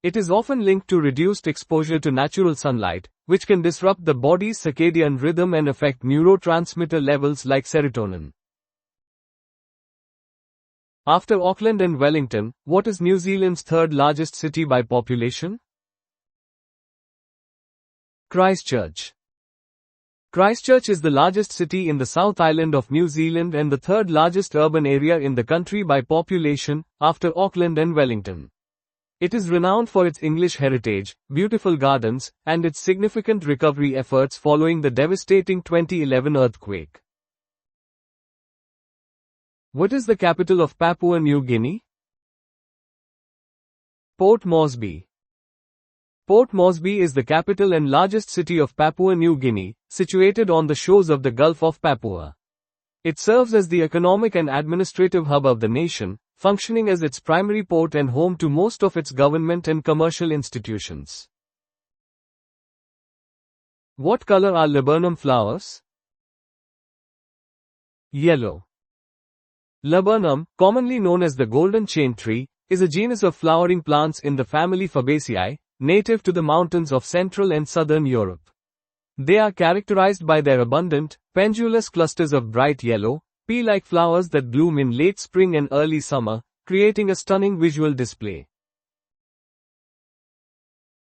It is often linked to reduced exposure to natural sunlight, which can disrupt the body's circadian rhythm and affect neurotransmitter levels like serotonin. After Auckland and Wellington, what is New Zealand's third largest city by population? Christchurch. Christchurch is the largest city in the South Island of New Zealand and the third largest urban area in the country by population, after Auckland and Wellington. It is renowned for its English heritage, beautiful gardens, and its significant recovery efforts following the devastating 2011 earthquake. What is the capital of Papua New Guinea? Port Moresby. Port Moresby is the capital and largest city of Papua New Guinea, situated on the shores of the Gulf of Papua. It serves as the economic and administrative hub of the nation, functioning as its primary port and home to most of its government and commercial institutions. What color are laburnum flowers? Yellow. Laburnum, commonly known as the golden chain tree, is a genus of flowering plants in the family Fabaceae, native to the mountains of Central and Southern Europe. They are characterized by their abundant, pendulous clusters of bright yellow, pea-like flowers that bloom in late spring and early summer, creating a stunning visual display.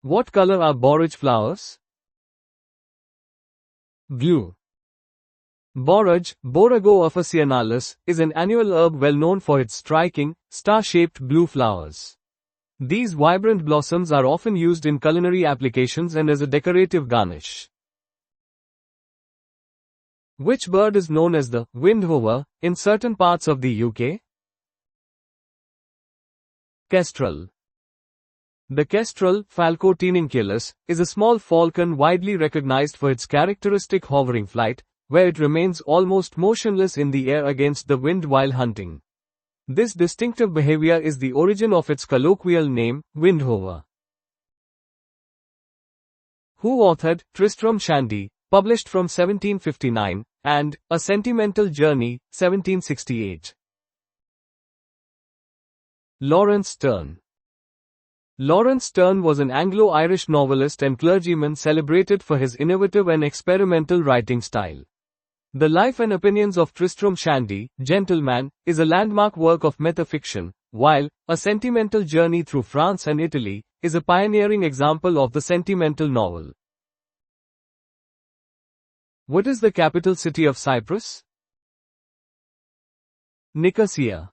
What color are borage flowers? Blue. Borage, Borago officinalis, is an annual herb well known for its striking, star-shaped blue flowers. These vibrant blossoms are often used in culinary applications and as a decorative garnish. Which bird is known as the windhover in certain parts of the UK? Kestrel. The kestrel, Falco teninculus, is a small falcon widely recognized for its characteristic hovering flight, where it remains almost motionless in the air against the wind while hunting. This distinctive behavior is the origin of its colloquial name, windhover. Who authored Tristram Shandy, published from 1759, and A Sentimental Journey, 1768? Lawrence Sterne. Lawrence Sterne was an Anglo-Irish novelist and clergyman celebrated for his innovative and experimental writing style. The Life and Opinions of Tristram Shandy, Gentleman, is a landmark work of metafiction, while A Sentimental Journey Through France and Italy is a pioneering example of the sentimental novel. What is the capital city of Cyprus? Nicosia.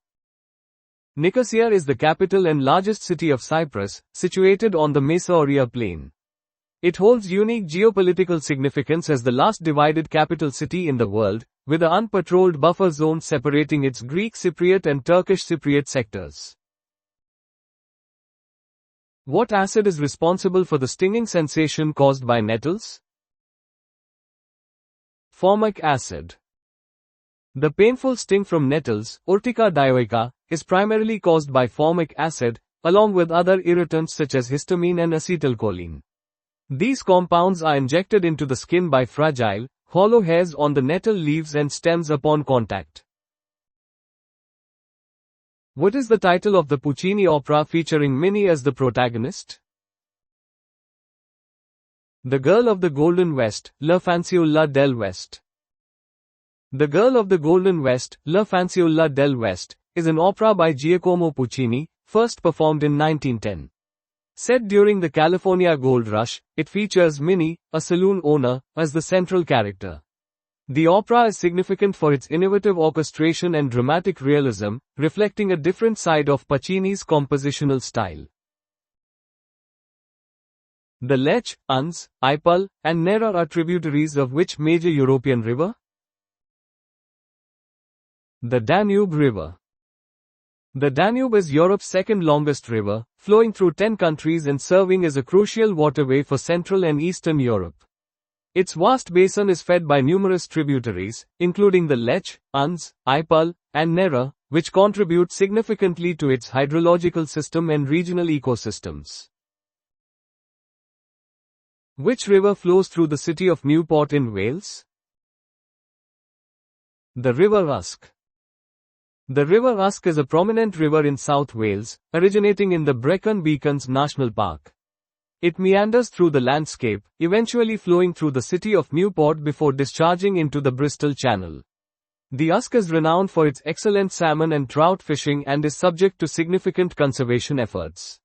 Nicosia is the capital and largest city of Cyprus, situated on the Mesa Plain. It holds unique geopolitical significance as the last divided capital city in the world, with an unpatrolled buffer zone separating its Greek Cypriot and Turkish Cypriot sectors. What acid is responsible for the stinging sensation caused by nettles? Formic acid. The painful sting from nettles, Urtica dioica, is primarily caused by formic acid, along with other irritants such as histamine and acetylcholine. These compounds are injected into the skin by fragile, hollow hairs on the nettle leaves and stems upon contact. What is the title of the Puccini opera featuring Minnie as the protagonist? The Girl of the Golden West, La Fanciulla del West. The Girl of the Golden West, La Fanciulla del West, is an opera by Giacomo Puccini, first performed in 1910. Set during the California Gold Rush, it features Minnie, a saloon owner, as the central character. The opera is significant for its innovative orchestration and dramatic realism, reflecting a different side of Puccini's compositional style. The Lech, Uns, Ipal, and Nera are tributaries of which major European river? The Danube River. The Danube is Europe's second longest river, flowing through 10 countries and serving as a crucial waterway for Central and Eastern Europe. Its vast basin is fed by numerous tributaries, including the Lech, Uns, Ipal, and Nera, which contribute significantly to its hydrological system and regional ecosystems. Which river flows through the city of Newport in Wales? The River Usk. The River Usk is a prominent river in South Wales, originating in the Brecon Beacons National Park. It meanders through the landscape, eventually flowing through the city of Newport before discharging into the Bristol Channel. The Usk is renowned for its excellent salmon and trout fishing and is subject to significant conservation efforts.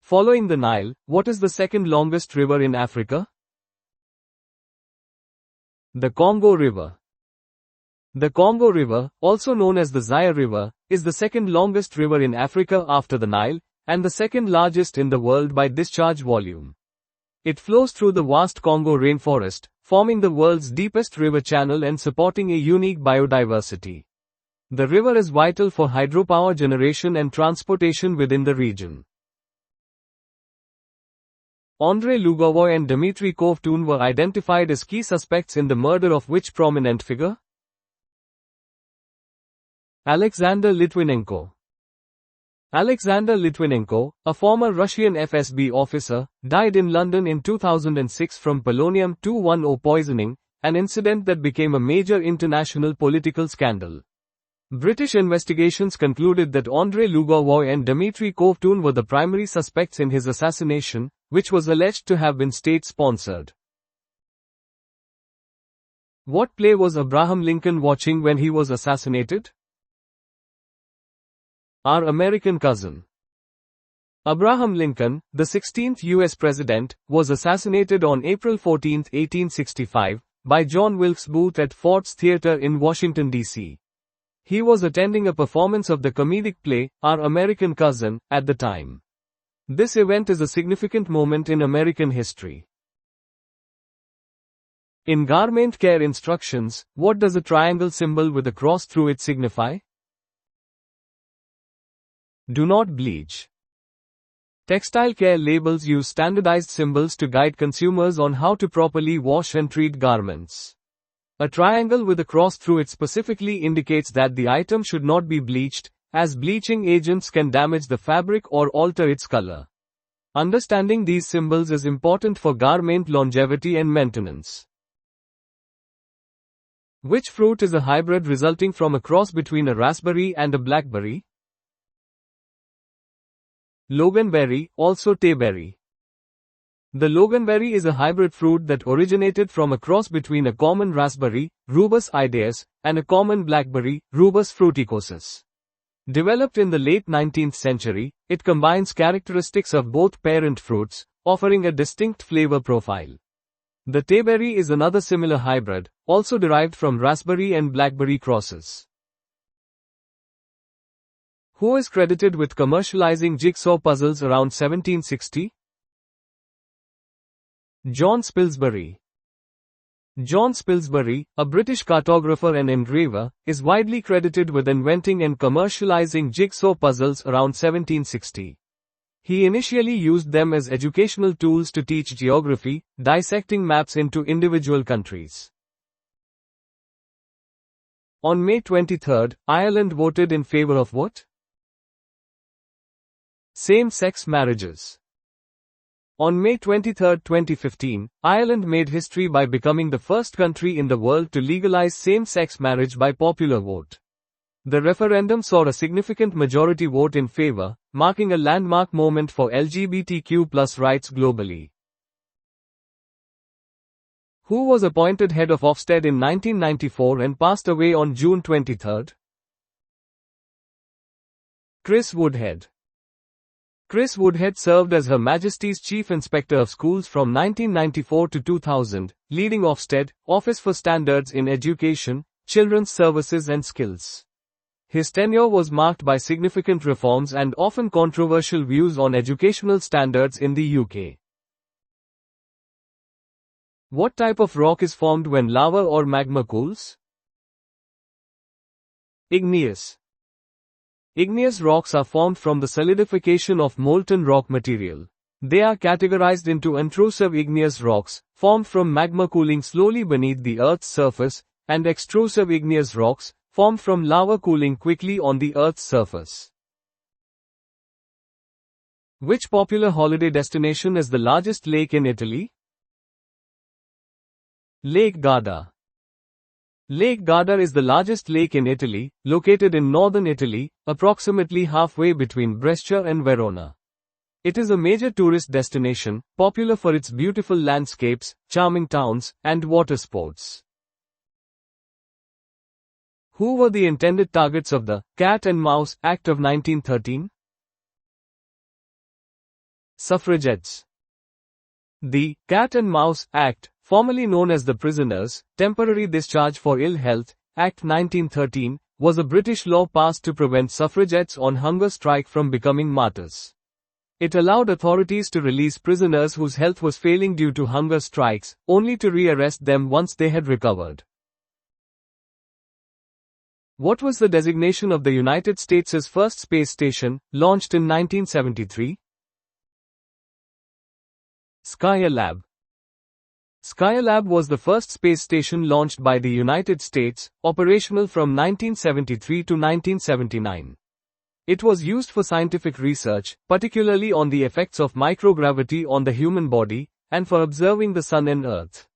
Following the Nile, what is the second longest river in Africa? The Congo River. The Congo River, also known as the Zaire River, is the second longest river in Africa after the Nile, and the second largest in the world by discharge volume. It flows through the vast Congo rainforest, forming the world's deepest river channel and supporting a unique biodiversity. The river is vital for hydropower generation and transportation within the region. Andrei Lugovoy and Dmitry Kovtun were identified as key suspects in the murder of which prominent figure? Alexander Litvinenko. Alexander Litvinenko, a former Russian FSB officer, died in London in 2006 from polonium-210 poisoning, an incident that became a major international political scandal. British investigations concluded that Andrei Lugovoy and Dmitry Kovtun were the primary suspects in his assassination, which was alleged to have been state-sponsored. What play was Abraham Lincoln watching when he was assassinated? Our American Cousin. Abraham Lincoln, the 16th U.S. President, was assassinated on April 14, 1865, by John Wilkes Booth at Ford's Theater in Washington, D.C. He was attending a performance of the comedic play, Our American Cousin, at the time. This event is a significant moment in American history. In garment care instructions, what does a triangle symbol with a cross through it signify? Do not bleach. Textile care labels use standardized symbols to guide consumers on how to properly wash and treat garments. A triangle with a cross through it specifically indicates that the item should not be bleached, as bleaching agents can damage the fabric or alter its color. Understanding these symbols is important for garment longevity and maintenance. Which fruit is a hybrid resulting from a cross between a raspberry and a blackberry? Loganberry, also tayberry. The loganberry is a hybrid fruit that originated from a cross between a common raspberry, Rubus idaeus, and a common blackberry, Rubus fruticosus. Developed in the late 19th century, it combines characteristics of both parent fruits, offering a distinct flavor profile. The tayberry is another similar hybrid, also derived from raspberry and blackberry crosses. Who is credited with commercializing jigsaw puzzles around 1760? John Spilsbury. John Spilsbury, a British cartographer and engraver, is widely credited with inventing and commercializing jigsaw puzzles around 1760. He initially used them as educational tools to teach geography, dissecting maps into individual countries. On May 23, Ireland voted in favor of what? Same-sex marriages. On May 23, 2015, Ireland made history by becoming the first country in the world to legalize same-sex marriage by popular vote. The referendum saw a significant majority vote in favor, marking a landmark moment for LGBTQ+ rights globally. Who was appointed head of Ofsted in 1994 and passed away on June 23? Chris Woodhead. Chris Woodhead served as Her Majesty's Chief Inspector of Schools from 1994 to 2000, leading Ofsted, Office for Standards in Education, Children's Services and Skills. His tenure was marked by significant reforms and often controversial views on educational standards in the UK. What type of rock is formed when lava or magma cools? Igneous. Igneous rocks are formed from the solidification of molten rock material. They are categorized into intrusive igneous rocks, formed from magma cooling slowly beneath the Earth's surface, and extrusive igneous rocks, formed from lava cooling quickly on the Earth's surface. Which popular holiday destination is the largest lake in Italy? Lake Garda. Lake Garda is the largest lake in Italy, located in northern Italy, approximately halfway between Brescia and Verona. It is a major tourist destination, popular for its beautiful landscapes, charming towns, and water sports. Who were the intended targets of the Cat and Mouse Act of 1913? Suffragettes. The Cat and Mouse Act, formerly known as the Prisoners' Temporary Discharge for Ill Health, Act 1913, was a British law passed to prevent suffragettes on hunger strike from becoming martyrs. It allowed authorities to release prisoners whose health was failing due to hunger strikes, only to re-arrest them once they had recovered. What was the designation of the United States' first space station, launched in 1973? Skylab. Skylab was the first space station launched by the United States, operational from 1973 to 1979. It was used for scientific research, particularly on the effects of microgravity on the human body, and for observing the Sun and Earth.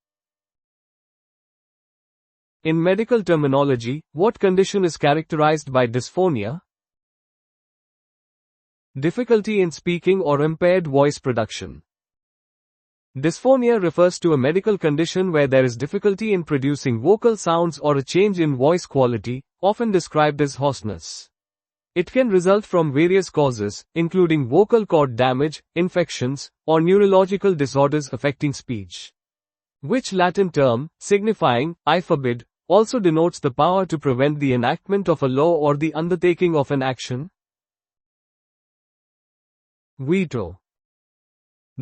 In medical terminology, what condition is characterized by dysphonia? Difficulty in speaking or impaired voice production. Dysphonia refers to a medical condition where there is difficulty in producing vocal sounds or a change in voice quality, often described as hoarseness. It can result from various causes, including vocal cord damage, infections, or neurological disorders affecting speech. Which Latin term, signifying, I forbid, also denotes the power to prevent the enactment of a law or the undertaking of an action? Veto.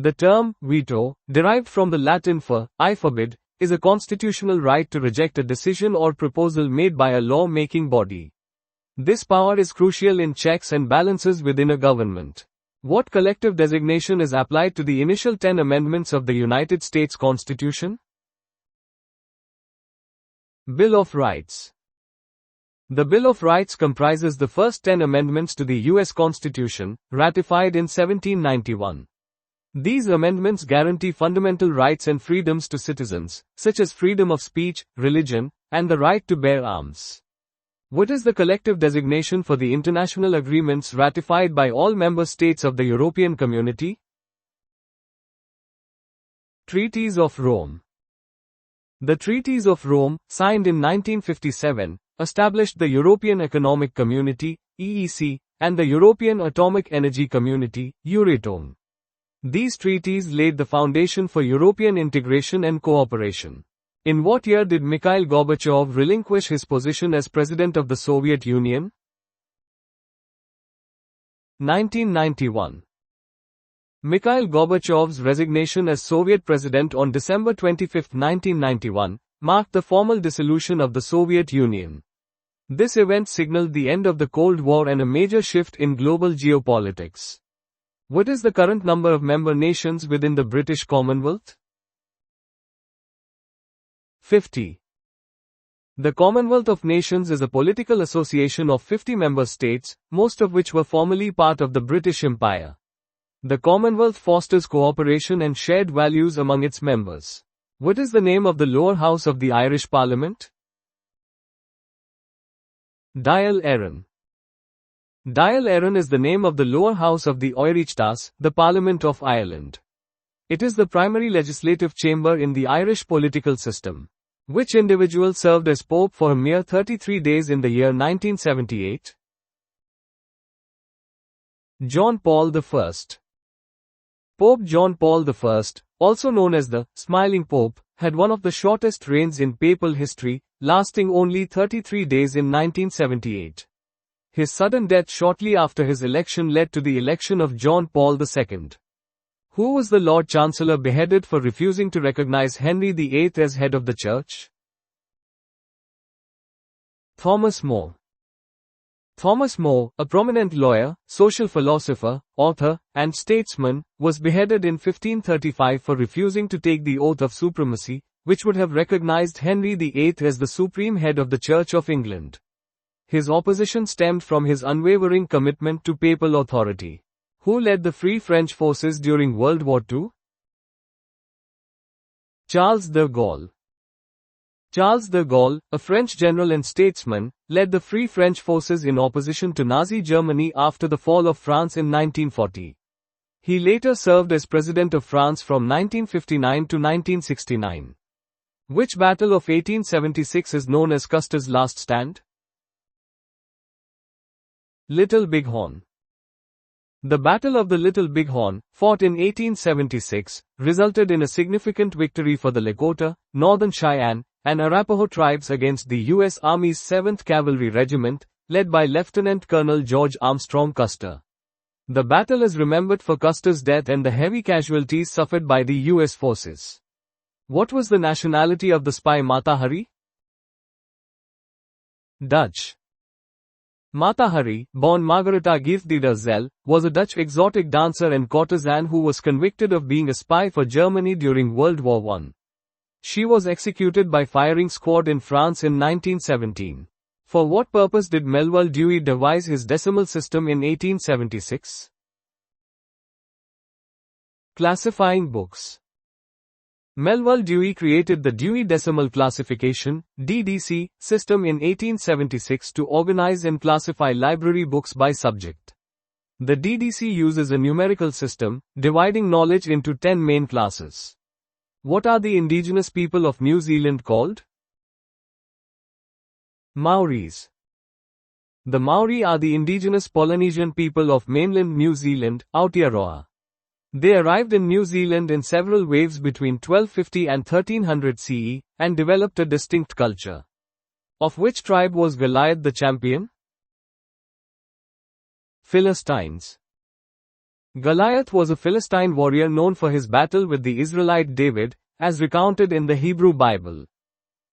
The term, veto, derived from the Latin for, I forbid, is a constitutional right to reject a decision or proposal made by a law-making body. This power is crucial in checks and balances within a government. What collective designation is applied to the initial 10 amendments of the United States Constitution? Bill of Rights. The Bill of Rights comprises the first 10 amendments to the U.S. Constitution, ratified in 1791. These amendments guarantee fundamental rights and freedoms to citizens, such as freedom of speech, religion, and the right to bear arms. What is the collective designation for the international agreements ratified by all member states of the European Community? Treaties of Rome. The Treaties of Rome, signed in 1957, established the European Economic Community, EEC, and the European Atomic Energy Community, Euratom. These treaties laid the foundation for European integration and cooperation. In what year did Mikhail Gorbachev relinquish his position as President of the Soviet Union? 1991. Mikhail Gorbachev's resignation as Soviet president on December 25, 1991, marked the formal dissolution of the Soviet Union. This event signaled the end of the Cold War and a major shift in global geopolitics. What is the current number of member nations within the British Commonwealth? 50. The Commonwealth of Nations is a political association of 50 member states, most of which were formerly part of the British Empire. The Commonwealth fosters cooperation and shared values among its members. What is the name of the lower house of the Irish Parliament? Dáil Éireann. Dáil Éireann is the name of the lower house of the Oireachtas, the Parliament of Ireland. It is the primary legislative chamber in the Irish political system. Which individual served as Pope for a mere 33 days in the year 1978? John Paul I. Pope John Paul I, also known as the Smiling Pope, had one of the shortest reigns in papal history, lasting only 33 days in 1978. His sudden death shortly after his election led to the election of John Paul II. Who was the Lord Chancellor beheaded for refusing to recognize Henry VIII as head of the Church? Thomas More. Thomas More, a prominent lawyer, social philosopher, author, and statesman, was beheaded in 1535 for refusing to take the oath of supremacy, which would have recognized Henry VIII as the supreme head of the Church of England. His opposition stemmed from his unwavering commitment to papal authority. Who led the Free French forces during World War II? Charles de Gaulle. Charles de Gaulle, a French general and statesman, led the Free French forces in opposition to Nazi Germany after the fall of France in 1940. He later served as President of France from 1959 to 1969. Which battle of 1876 is known as Custer's Last Stand? Little Bighorn. The Battle of the Little Bighorn, fought in 1876, resulted in a significant victory for the Lakota, Northern Cheyenne, and Arapaho tribes against the U.S. Army's 7th Cavalry Regiment, led by Lieutenant Colonel George Armstrong Custer. The battle is remembered for Custer's death and the heavy casualties suffered by the U.S. forces. What was the nationality of the spy Mata Hari? Dutch. Mata Hari, born Margaretha Geertruida Zell, was a Dutch exotic dancer and courtesan who was convicted of being a spy for Germany during World War I. She was executed by firing squad in France in 1917. For what purpose did Melville Dewey devise his decimal system in 1876? Classifying books. Melville Dewey created the Dewey Decimal Classification (DDC) system in 1876 to organize and classify library books by subject. The DDC uses a numerical system, dividing knowledge into 10 main classes. What are the indigenous people of New Zealand called? Maoris. The Maori are the indigenous Polynesian people of mainland New Zealand, Aotearoa. They arrived in New Zealand in several waves between 1250 and 1300 CE, and developed a distinct culture. Of which tribe was Goliath the champion? Philistines. Goliath was a Philistine warrior known for his battle with the Israelite David, as recounted in the Hebrew Bible.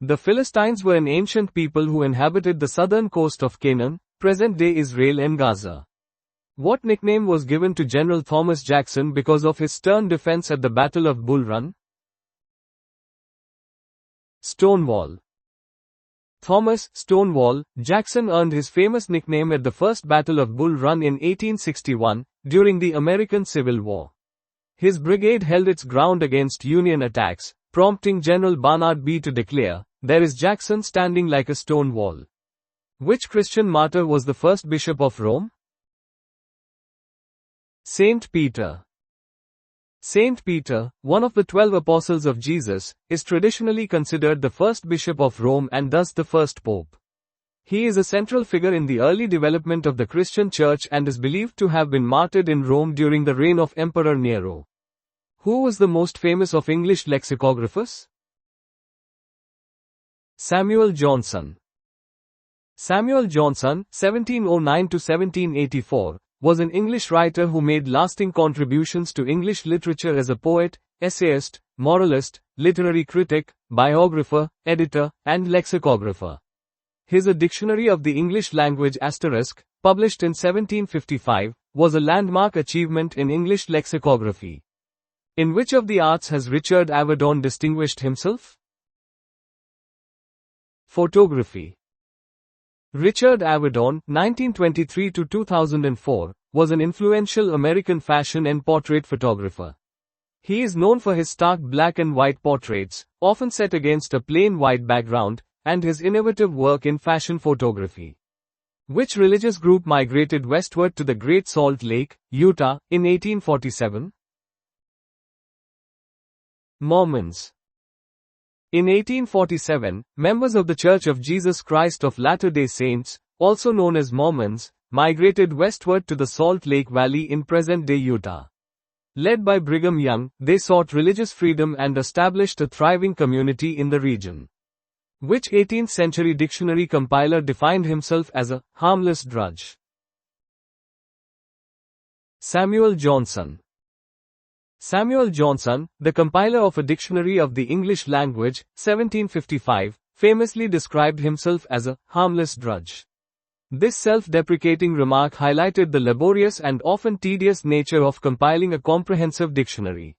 The Philistines were an ancient people who inhabited the southern coast of Canaan, present-day Israel and Gaza. What nickname was given to General Thomas Jackson because of his stern defense at the Battle of Bull Run? Stonewall. Thomas Stonewall Jackson earned his famous nickname at the First Battle of Bull Run in 1861, during the American Civil War. His brigade held its ground against Union attacks, prompting General Barnard B. to declare, "There is Jackson standing like a stone wall." Which Christian martyr was the first bishop of Rome? Saint Peter. Saint Peter, one of the 12 apostles of Jesus, is traditionally considered the first bishop of Rome and thus the first pope. He is a central figure in the early development of the Christian church and is believed to have been martyred in Rome during the reign of Emperor Nero. Who was the most famous of English lexicographers? Samuel Johnson. Samuel Johnson, 1709 to 1784, was an English writer who made lasting contributions to English literature as a poet, essayist, moralist, literary critic, biographer, editor, and lexicographer. His A Dictionary of the English Language *, published in 1755, was a landmark achievement in English lexicography. In which of the arts has Richard Avedon distinguished himself? Photography. Richard Avedon, 1923–2004, was an influential American fashion and portrait photographer. He is known for his stark black and white portraits, often set against a plain white background, and his innovative work in fashion photography. Which religious group migrated westward to the Great Salt Lake, Utah, in 1847? Mormons. In 1847, members of the Church of Jesus Christ of Latter-day Saints, also known as Mormons, migrated westward to the Salt Lake Valley in present-day Utah. Led by Brigham Young, they sought religious freedom and established a thriving community in the region. Which 18th-century dictionary compiler defined himself as a harmless drudge? Samuel Johnson. Samuel Johnson, the compiler of A Dictionary of the English Language, 1755, famously described himself as a harmless drudge. This self-deprecating remark highlighted the laborious and often tedious nature of compiling a comprehensive dictionary.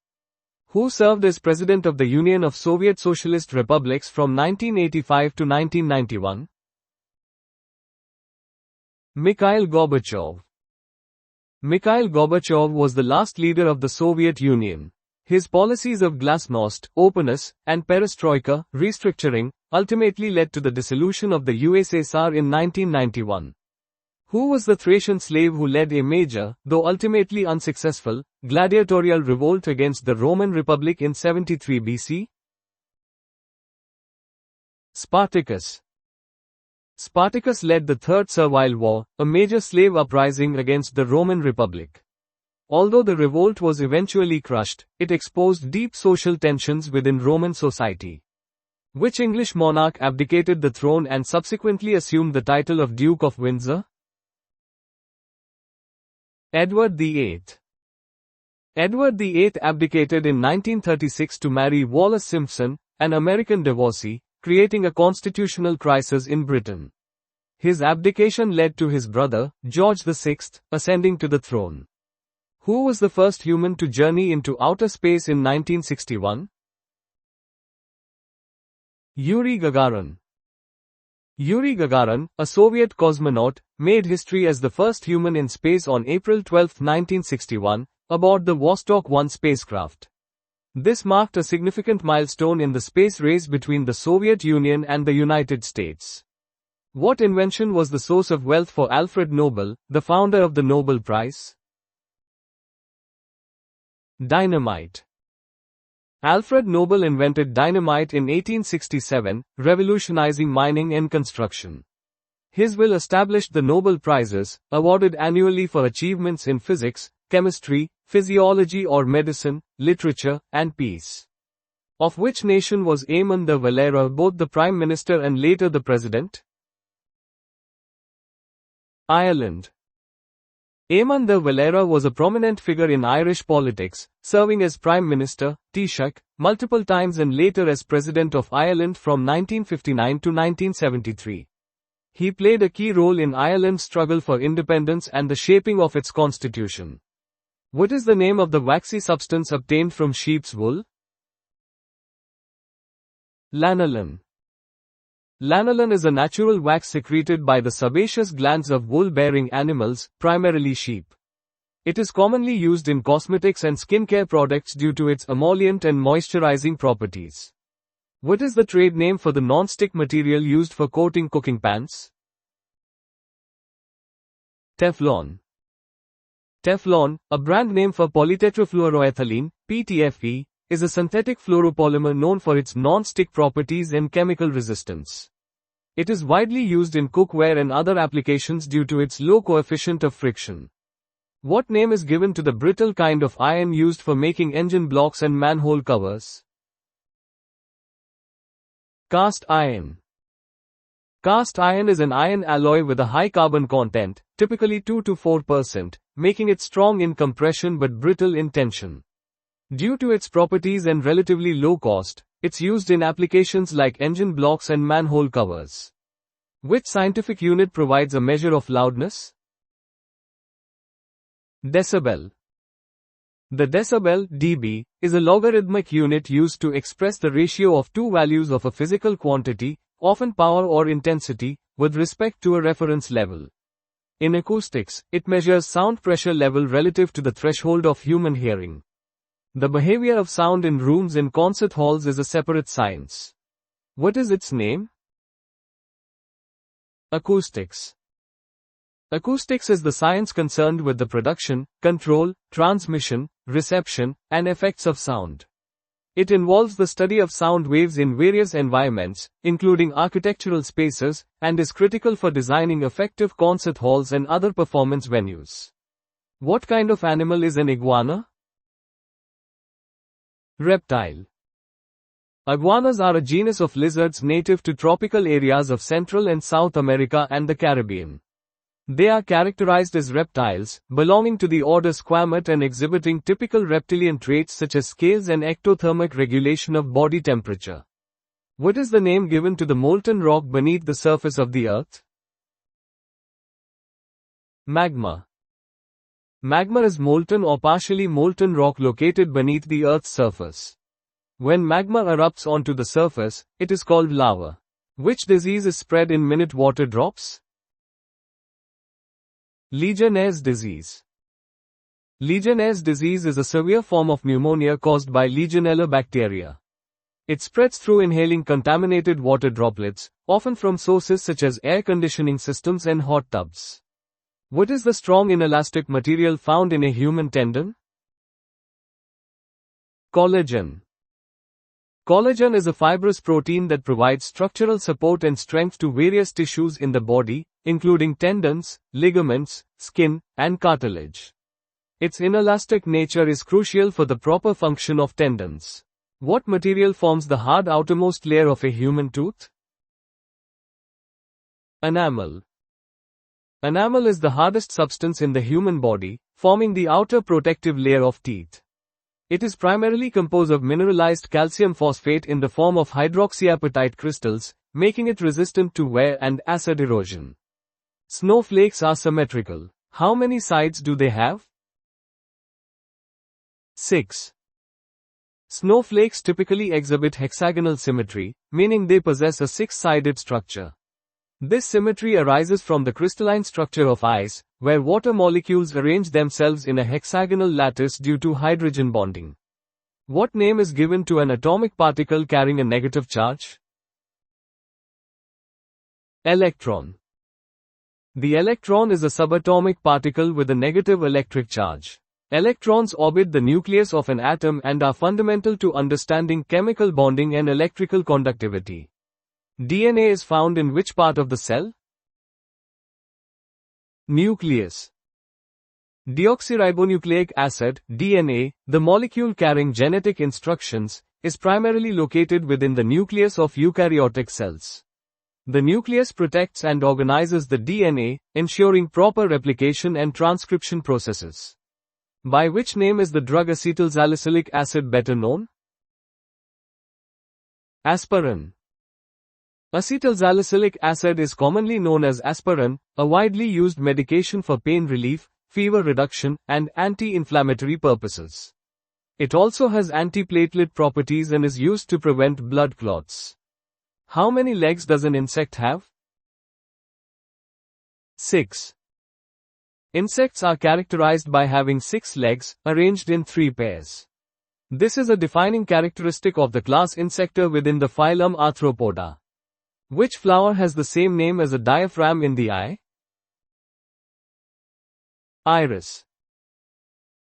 Who served as president of the Union of Soviet Socialist Republics from 1985 to 1991? Mikhail Gorbachev. Mikhail Gorbachev was the last leader of the Soviet Union. His policies of glasnost, openness, and perestroika, restructuring, ultimately led to the dissolution of the USSR in 1991. Who was the Thracian slave who led a major, though ultimately unsuccessful, gladiatorial revolt against the Roman Republic in 73 BC? Spartacus. Spartacus led the Third Servile War, a major slave uprising against the Roman Republic. Although the revolt was eventually crushed, it exposed deep social tensions within Roman society. Which English monarch abdicated the throne and subsequently assumed the title of Duke of Windsor? Edward VIII. Edward VIII abdicated in 1936 to marry Wallis Simpson, an American divorcee, creating a constitutional crisis in Britain. His abdication led to his brother, George VI, ascending to the throne. Who was the first human to journey into outer space in 1961? Yuri Gagarin. Yuri Gagarin, a Soviet cosmonaut, made history as the first human in space on April 12, 1961, aboard the Vostok 1 spacecraft. This marked a significant milestone in the space race between the Soviet Union and the United States. What invention was the source of wealth for Alfred Nobel, the founder of the Nobel Prize? Dynamite. Alfred Nobel invented dynamite in 1867, revolutionizing mining and construction. His will established the Nobel Prizes, awarded annually for achievements in physics, chemistry, physiology or medicine, literature, and peace. Of which nation was Eamon de Valera both the Prime Minister and later the President? Ireland. Eamon de Valera was a prominent figure in Irish politics, serving as Prime Minister, Taoiseach, multiple times and later as President of Ireland from 1959 to 1973. He played a key role in Ireland's struggle for independence and the shaping of its constitution. What is the name of the waxy substance obtained from sheep's wool? Lanolin. Lanolin is a natural wax secreted by the sebaceous glands of wool-bearing animals, primarily sheep. It is commonly used in cosmetics and skincare products due to its emollient and moisturizing properties. What is the trade name for the non-stick material used for coating cooking pans? Teflon. Teflon, a brand name for polytetrafluoroethylene, PTFE, is a synthetic fluoropolymer known for its non-stick properties and chemical resistance. It is widely used in cookware and other applications due to its low coefficient of friction. What name is given to the brittle kind of iron used for making engine blocks and manhole covers? Cast iron. Cast iron is an iron alloy with a high carbon content, typically 2 to 4%, making it strong in compression but brittle in tension. Due to its properties and relatively low cost, it's used in applications like engine blocks and manhole covers. Which scientific unit provides a measure of loudness? Decibel. The decibel, dB, is a logarithmic unit used to express the ratio of two values of a physical quantity, often power or intensity, with respect to a reference level. In acoustics, it measures sound pressure level relative to the threshold of human hearing. The behavior of sound in rooms in concert halls is a separate science. What is its name? Acoustics. Acoustics is the science concerned with the production, control, transmission, reception, and effects of sound. It involves the study of sound waves in various environments, including architectural spaces, and is critical for designing effective concert halls and other performance venues. What kind of animal is an iguana? Reptile. Iguanas are a genus of lizards native to tropical areas of Central and South America and the Caribbean. They are characterized as reptiles, belonging to the order Squamate and exhibiting typical reptilian traits such as scales and ectothermic regulation of body temperature. What is the name given to the molten rock beneath the surface of the earth? Magma. Magma is molten or partially molten rock located beneath the earth's surface. When magma erupts onto the surface, it is called lava. Which disease is spread in minute water drops? Legionnaire's disease. Legionnaire's disease is a severe form of pneumonia caused by Legionella bacteria. It spreads through inhaling contaminated water droplets, often from sources such as air conditioning systems and hot tubs. What is the strong inelastic material found in a human tendon? Collagen. Collagen is a fibrous protein that provides structural support and strength to various tissues in the body, including tendons, ligaments, skin, and cartilage. Its inelastic nature is crucial for the proper function of tendons. What material forms the hard outermost layer of a human tooth? Enamel. Enamel is the hardest substance in the human body, forming the outer protective layer of teeth. It is primarily composed of mineralized calcium phosphate in the form of hydroxyapatite crystals, making it resistant to wear and acid erosion. Snowflakes are symmetrical. How many sides do they have? 6. Snowflakes typically exhibit hexagonal symmetry, meaning they possess a six-sided structure. This symmetry arises from the crystalline structure of ice, where water molecules arrange themselves in a hexagonal lattice due to hydrogen bonding. What name is given to an atomic particle carrying a negative charge? Electron. The electron is a subatomic particle with a negative electric charge. Electrons orbit the nucleus of an atom and are fundamental to understanding chemical bonding and electrical conductivity. DNA is found in which part of the cell? Nucleus. Deoxyribonucleic acid, DNA, the molecule carrying genetic instructions, is primarily located within the nucleus of eukaryotic cells. The nucleus protects and organizes the DNA, ensuring proper replication and transcription processes. By which name is the drug acetylsalicylic acid better known? Aspirin. Acetylsalicylic acid is commonly known as aspirin, a widely used medication for pain relief, fever reduction, and anti-inflammatory purposes. It also has antiplatelet properties and is used to prevent blood clots. How many legs does an insect have? 6. Insects are characterized by having 6 legs, arranged in 3 pairs. This is a defining characteristic of the class Insecta within the phylum Arthropoda. Which flower has the same name as a diaphragm in the eye? Iris.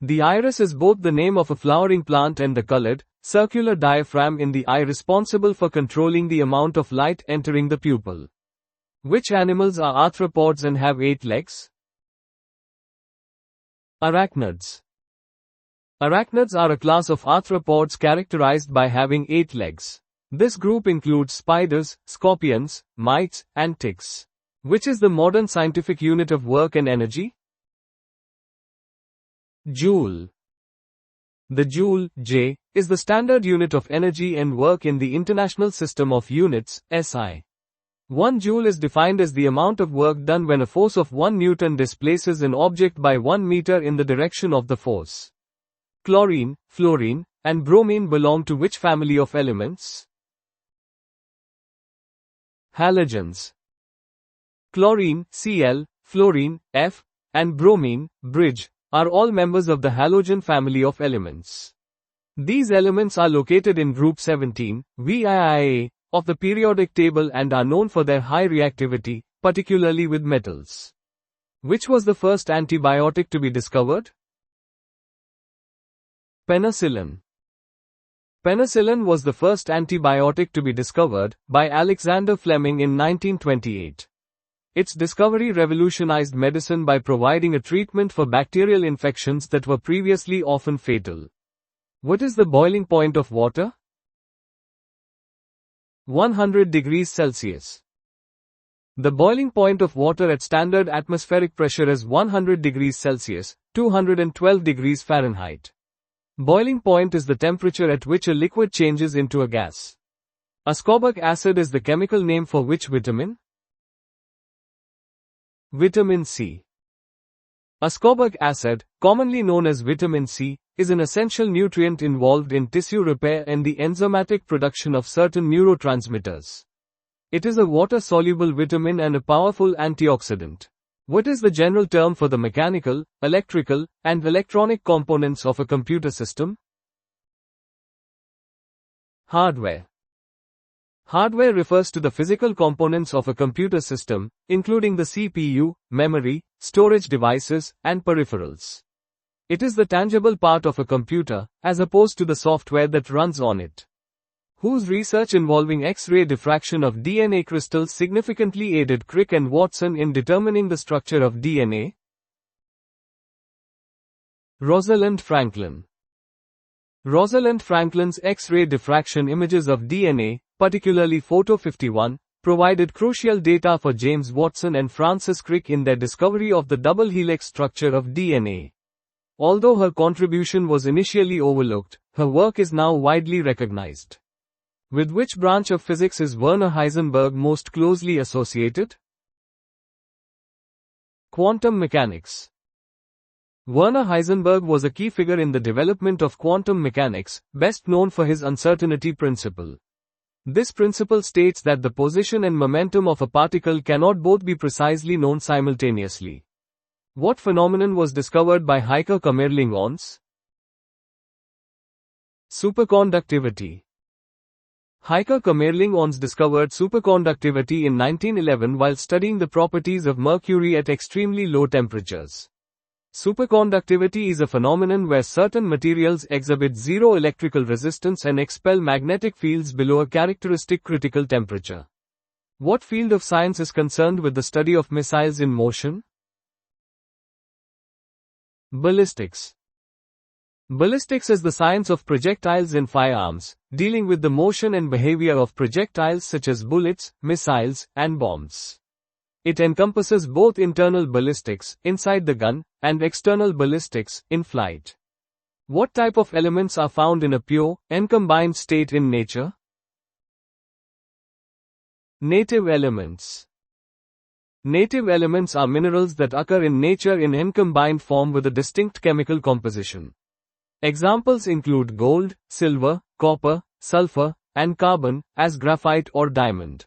The iris is both the name of a flowering plant and the colored, circular diaphragm in the eye responsible for controlling the amount of light entering the pupil. Which animals are arthropods and have 8 legs? Arachnids. Arachnids are a class of arthropods characterized by having 8 legs. This group includes spiders, scorpions, mites, and ticks. Which is the modern scientific unit of work and energy? Joule. The joule, J, is the standard unit of energy and work in the International System of Units, SI. 1 joule is defined as the amount of work done when a force of 1 Newton displaces an object by 1 meter in the direction of the force. Chlorine, fluorine, and bromine belong to which family of elements? Halogens. Chlorine, Cl, fluorine, F, and bromine, Bridge, are all members of the halogen family of elements. These elements are located in group 17, VIIA, of the periodic table and are known for their high reactivity, particularly with metals. Which was the first antibiotic to be discovered? Penicillin. Penicillin was the first antibiotic to be discovered by Alexander Fleming in 1928. Its discovery revolutionized medicine by providing a treatment for bacterial infections that were previously often fatal. What is the boiling point of water? 100 degrees Celsius. The boiling point of water at standard atmospheric pressure is 100 degrees Celsius, 212 degrees Fahrenheit. Boiling point is the temperature at which a liquid changes into a gas. Ascorbic acid is the chemical name for which vitamin? Vitamin C. Ascorbic acid, commonly known as vitamin C, is an essential nutrient involved in tissue repair and the enzymatic production of certain neurotransmitters. It is a water-soluble vitamin and a powerful antioxidant. What is the general term for the mechanical, electrical, and electronic components of a computer system? Hardware. Hardware refers to the physical components of a computer system, including the CPU, memory, storage devices, and peripherals. It is the tangible part of a computer, as opposed to the software that runs on it. Whose research involving X-ray diffraction of DNA crystals significantly aided Crick and Watson in determining the structure of DNA? Rosalind Franklin. Rosalind Franklin's X-ray diffraction images of DNA, particularly Photo 51, provided crucial data for James Watson and Francis Crick in their discovery of the double helix structure of DNA. Although her contribution was initially overlooked, her work is now widely recognized. With which branch of physics is Werner Heisenberg most closely associated? Quantum mechanics. Werner Heisenberg was a key figure in the development of quantum mechanics, best known for his uncertainty principle. This principle states that the position and momentum of a particle cannot both be precisely known simultaneously. What phenomenon was discovered by Heike Kamerlingh-Onnes? Superconductivity. Heike Kamerlingh-Onnes discovered superconductivity in 1911 while studying the properties of mercury at extremely low temperatures. Superconductivity is a phenomenon where certain materials exhibit zero electrical resistance and expel magnetic fields below a characteristic critical temperature. What field of science is concerned with the study of missiles in motion? Ballistics. Ballistics is the science of projectiles in firearms, dealing with the motion and behavior of projectiles such as bullets, missiles, and bombs. It encompasses both internal ballistics, inside the gun, and external ballistics, in flight. What type of elements are found in a pure, uncombined state in nature? Native elements. Native elements are minerals that occur in nature in uncombined form with a distinct chemical composition. Examples include gold, silver, copper, sulfur, and carbon, as graphite or diamond.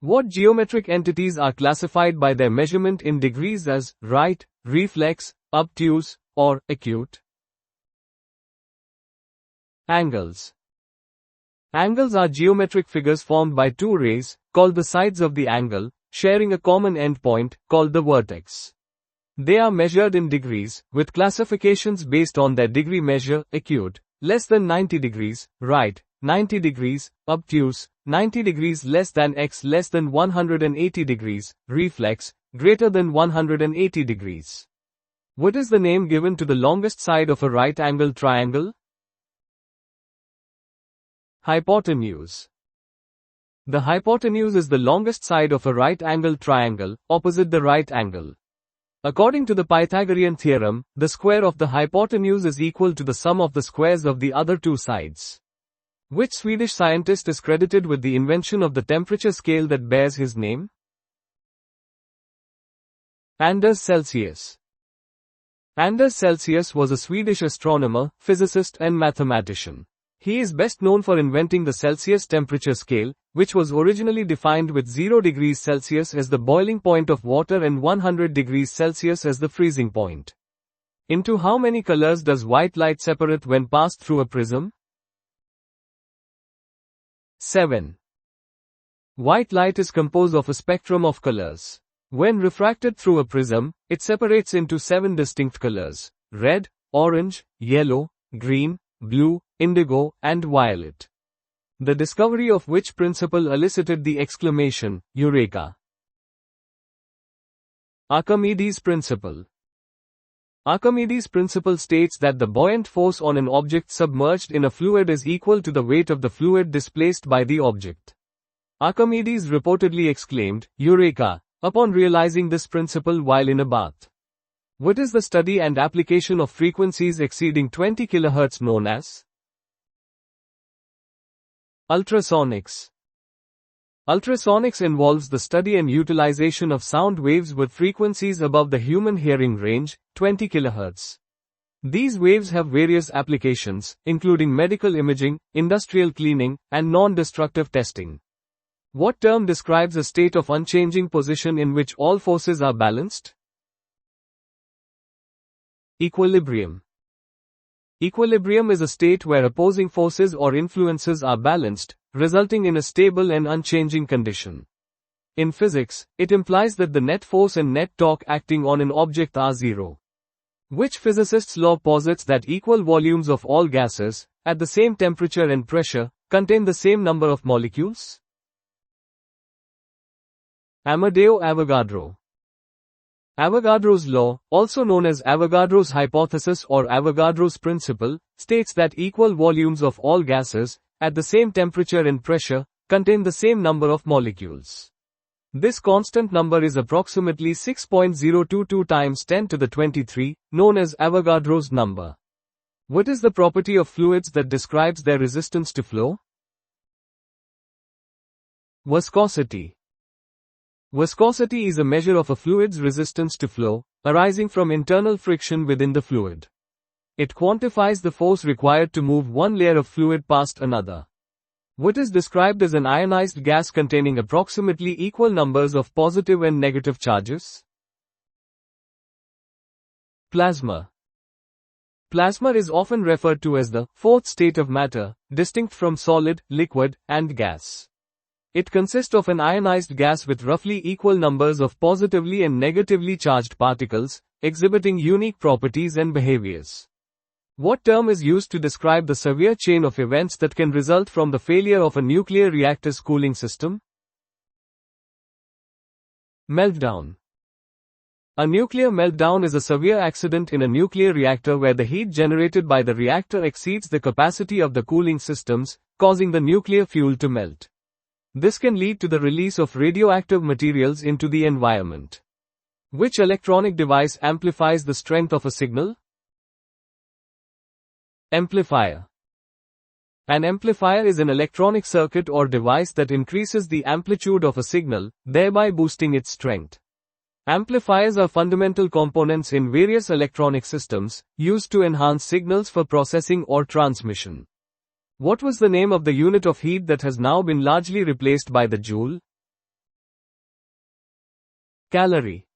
What geometric entities are classified by their measurement in degrees as right, reflex, obtuse, or acute? Angles. Angles are geometric figures formed by two rays, called the sides of the angle, sharing a common endpoint, called the vertex. They are measured in degrees, with classifications based on their degree measure: acute, less than 90 degrees, right, 90 degrees, obtuse, 90 degrees less than x less than 180 degrees, reflex, greater than 180 degrees. What is the name given to the longest side of a right-angled triangle? Hypotenuse. The hypotenuse is the longest side of a right-angled triangle, opposite the right angle. According to the Pythagorean theorem, the square of the hypotenuse is equal to the sum of the squares of the other two sides. Which Swedish scientist is credited with the invention of the temperature scale that bears his name? Anders Celsius. Anders Celsius was a Swedish astronomer, physicist and mathematician. He is best known for inventing the Celsius temperature scale, which was originally defined with 0 degrees Celsius as the boiling point of water and 100 degrees Celsius as the freezing point. Into how many colors does white light separate when passed through a prism? 7. White light is composed of a spectrum of colors. When refracted through a prism, it separates into 7 distinct colors: red, orange, yellow, green, blue, indigo, and violet. The discovery of which principle elicited the exclamation, Eureka! Archimedes' principle. Archimedes' principle states that the buoyant force on an object submerged in a fluid is equal to the weight of the fluid displaced by the object. Archimedes reportedly exclaimed, Eureka! Upon realizing this principle while in a bath. What is the study and application of frequencies exceeding 20 kHz known as? Ultrasonics. Ultrasonics involves the study and utilization of sound waves with frequencies above the human hearing range, 20 kHz. These waves have various applications, including medical imaging, industrial cleaning, and non-destructive testing. What term describes a state of unchanging position in which all forces are balanced? Equilibrium. Equilibrium is a state where opposing forces or influences are balanced, resulting in a stable and unchanging condition. In physics, it implies that the net force and net torque acting on an object are zero. Which physicist's law posits that equal volumes of all gases, at the same temperature and pressure, contain the same number of molecules? Amadeo Avogadro. Avogadro's law, also known as Avogadro's hypothesis or Avogadro's principle, states that equal volumes of all gases, at the same temperature and pressure, contain the same number of molecules. This constant number is approximately 6.022 times 10 to the 23, known as Avogadro's number. What is the property of fluids that describes their resistance to flow? Viscosity. Viscosity is a measure of a fluid's resistance to flow, arising from internal friction within the fluid. It quantifies the force required to move one layer of fluid past another. What is described as an ionized gas containing approximately equal numbers of positive and negative charges? Plasma. Plasma is often referred to as the fourth state of matter, distinct from solid, liquid, and gas. It consists of an ionized gas with roughly equal numbers of positively and negatively charged particles, exhibiting unique properties and behaviors. What term is used to describe the severe chain of events that can result from the failure of a nuclear reactor's cooling system? Meltdown. A nuclear meltdown is a severe accident in a nuclear reactor where the heat generated by the reactor exceeds the capacity of the cooling systems, causing the nuclear fuel to melt. This can lead to the release of radioactive materials into the environment. Which electronic device amplifies the strength of a signal? Amplifier. An amplifier is an electronic circuit or device that increases the amplitude of a signal, thereby boosting its strength. Amplifiers are fundamental components in various electronic systems, used to enhance signals for processing or transmission. What was the name of the unit of heat that has now been largely replaced by the joule? Calorie.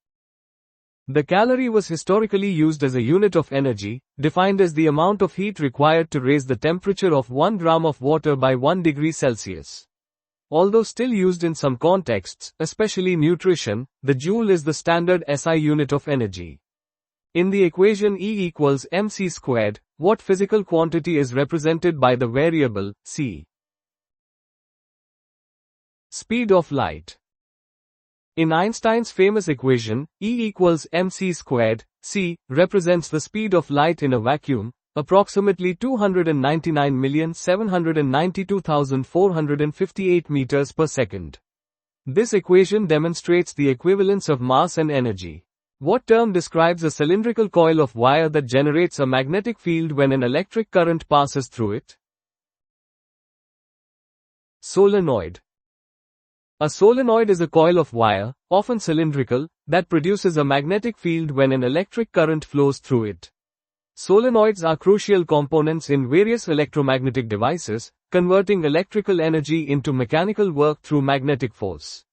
The calorie was historically used as a unit of energy, defined as the amount of heat required to raise the temperature of 1 gram of water by 1 degree Celsius. Although still used in some contexts, especially nutrition, the joule is the standard SI unit of energy. In the equation E equals mc squared, what physical quantity is represented by the variable, c? Speed of light. In Einstein's famous equation, E equals mc squared, c represents the speed of light in a vacuum, approximately 299,792,458 meters per second. This equation demonstrates the equivalence of mass and energy. What term describes a cylindrical coil of wire that generates a magnetic field when an electric current passes through it? Solenoid. A solenoid is a coil of wire, often cylindrical, that produces a magnetic field when an electric current flows through it. Solenoids are crucial components in various electromagnetic devices, converting electrical energy into mechanical work through magnetic force.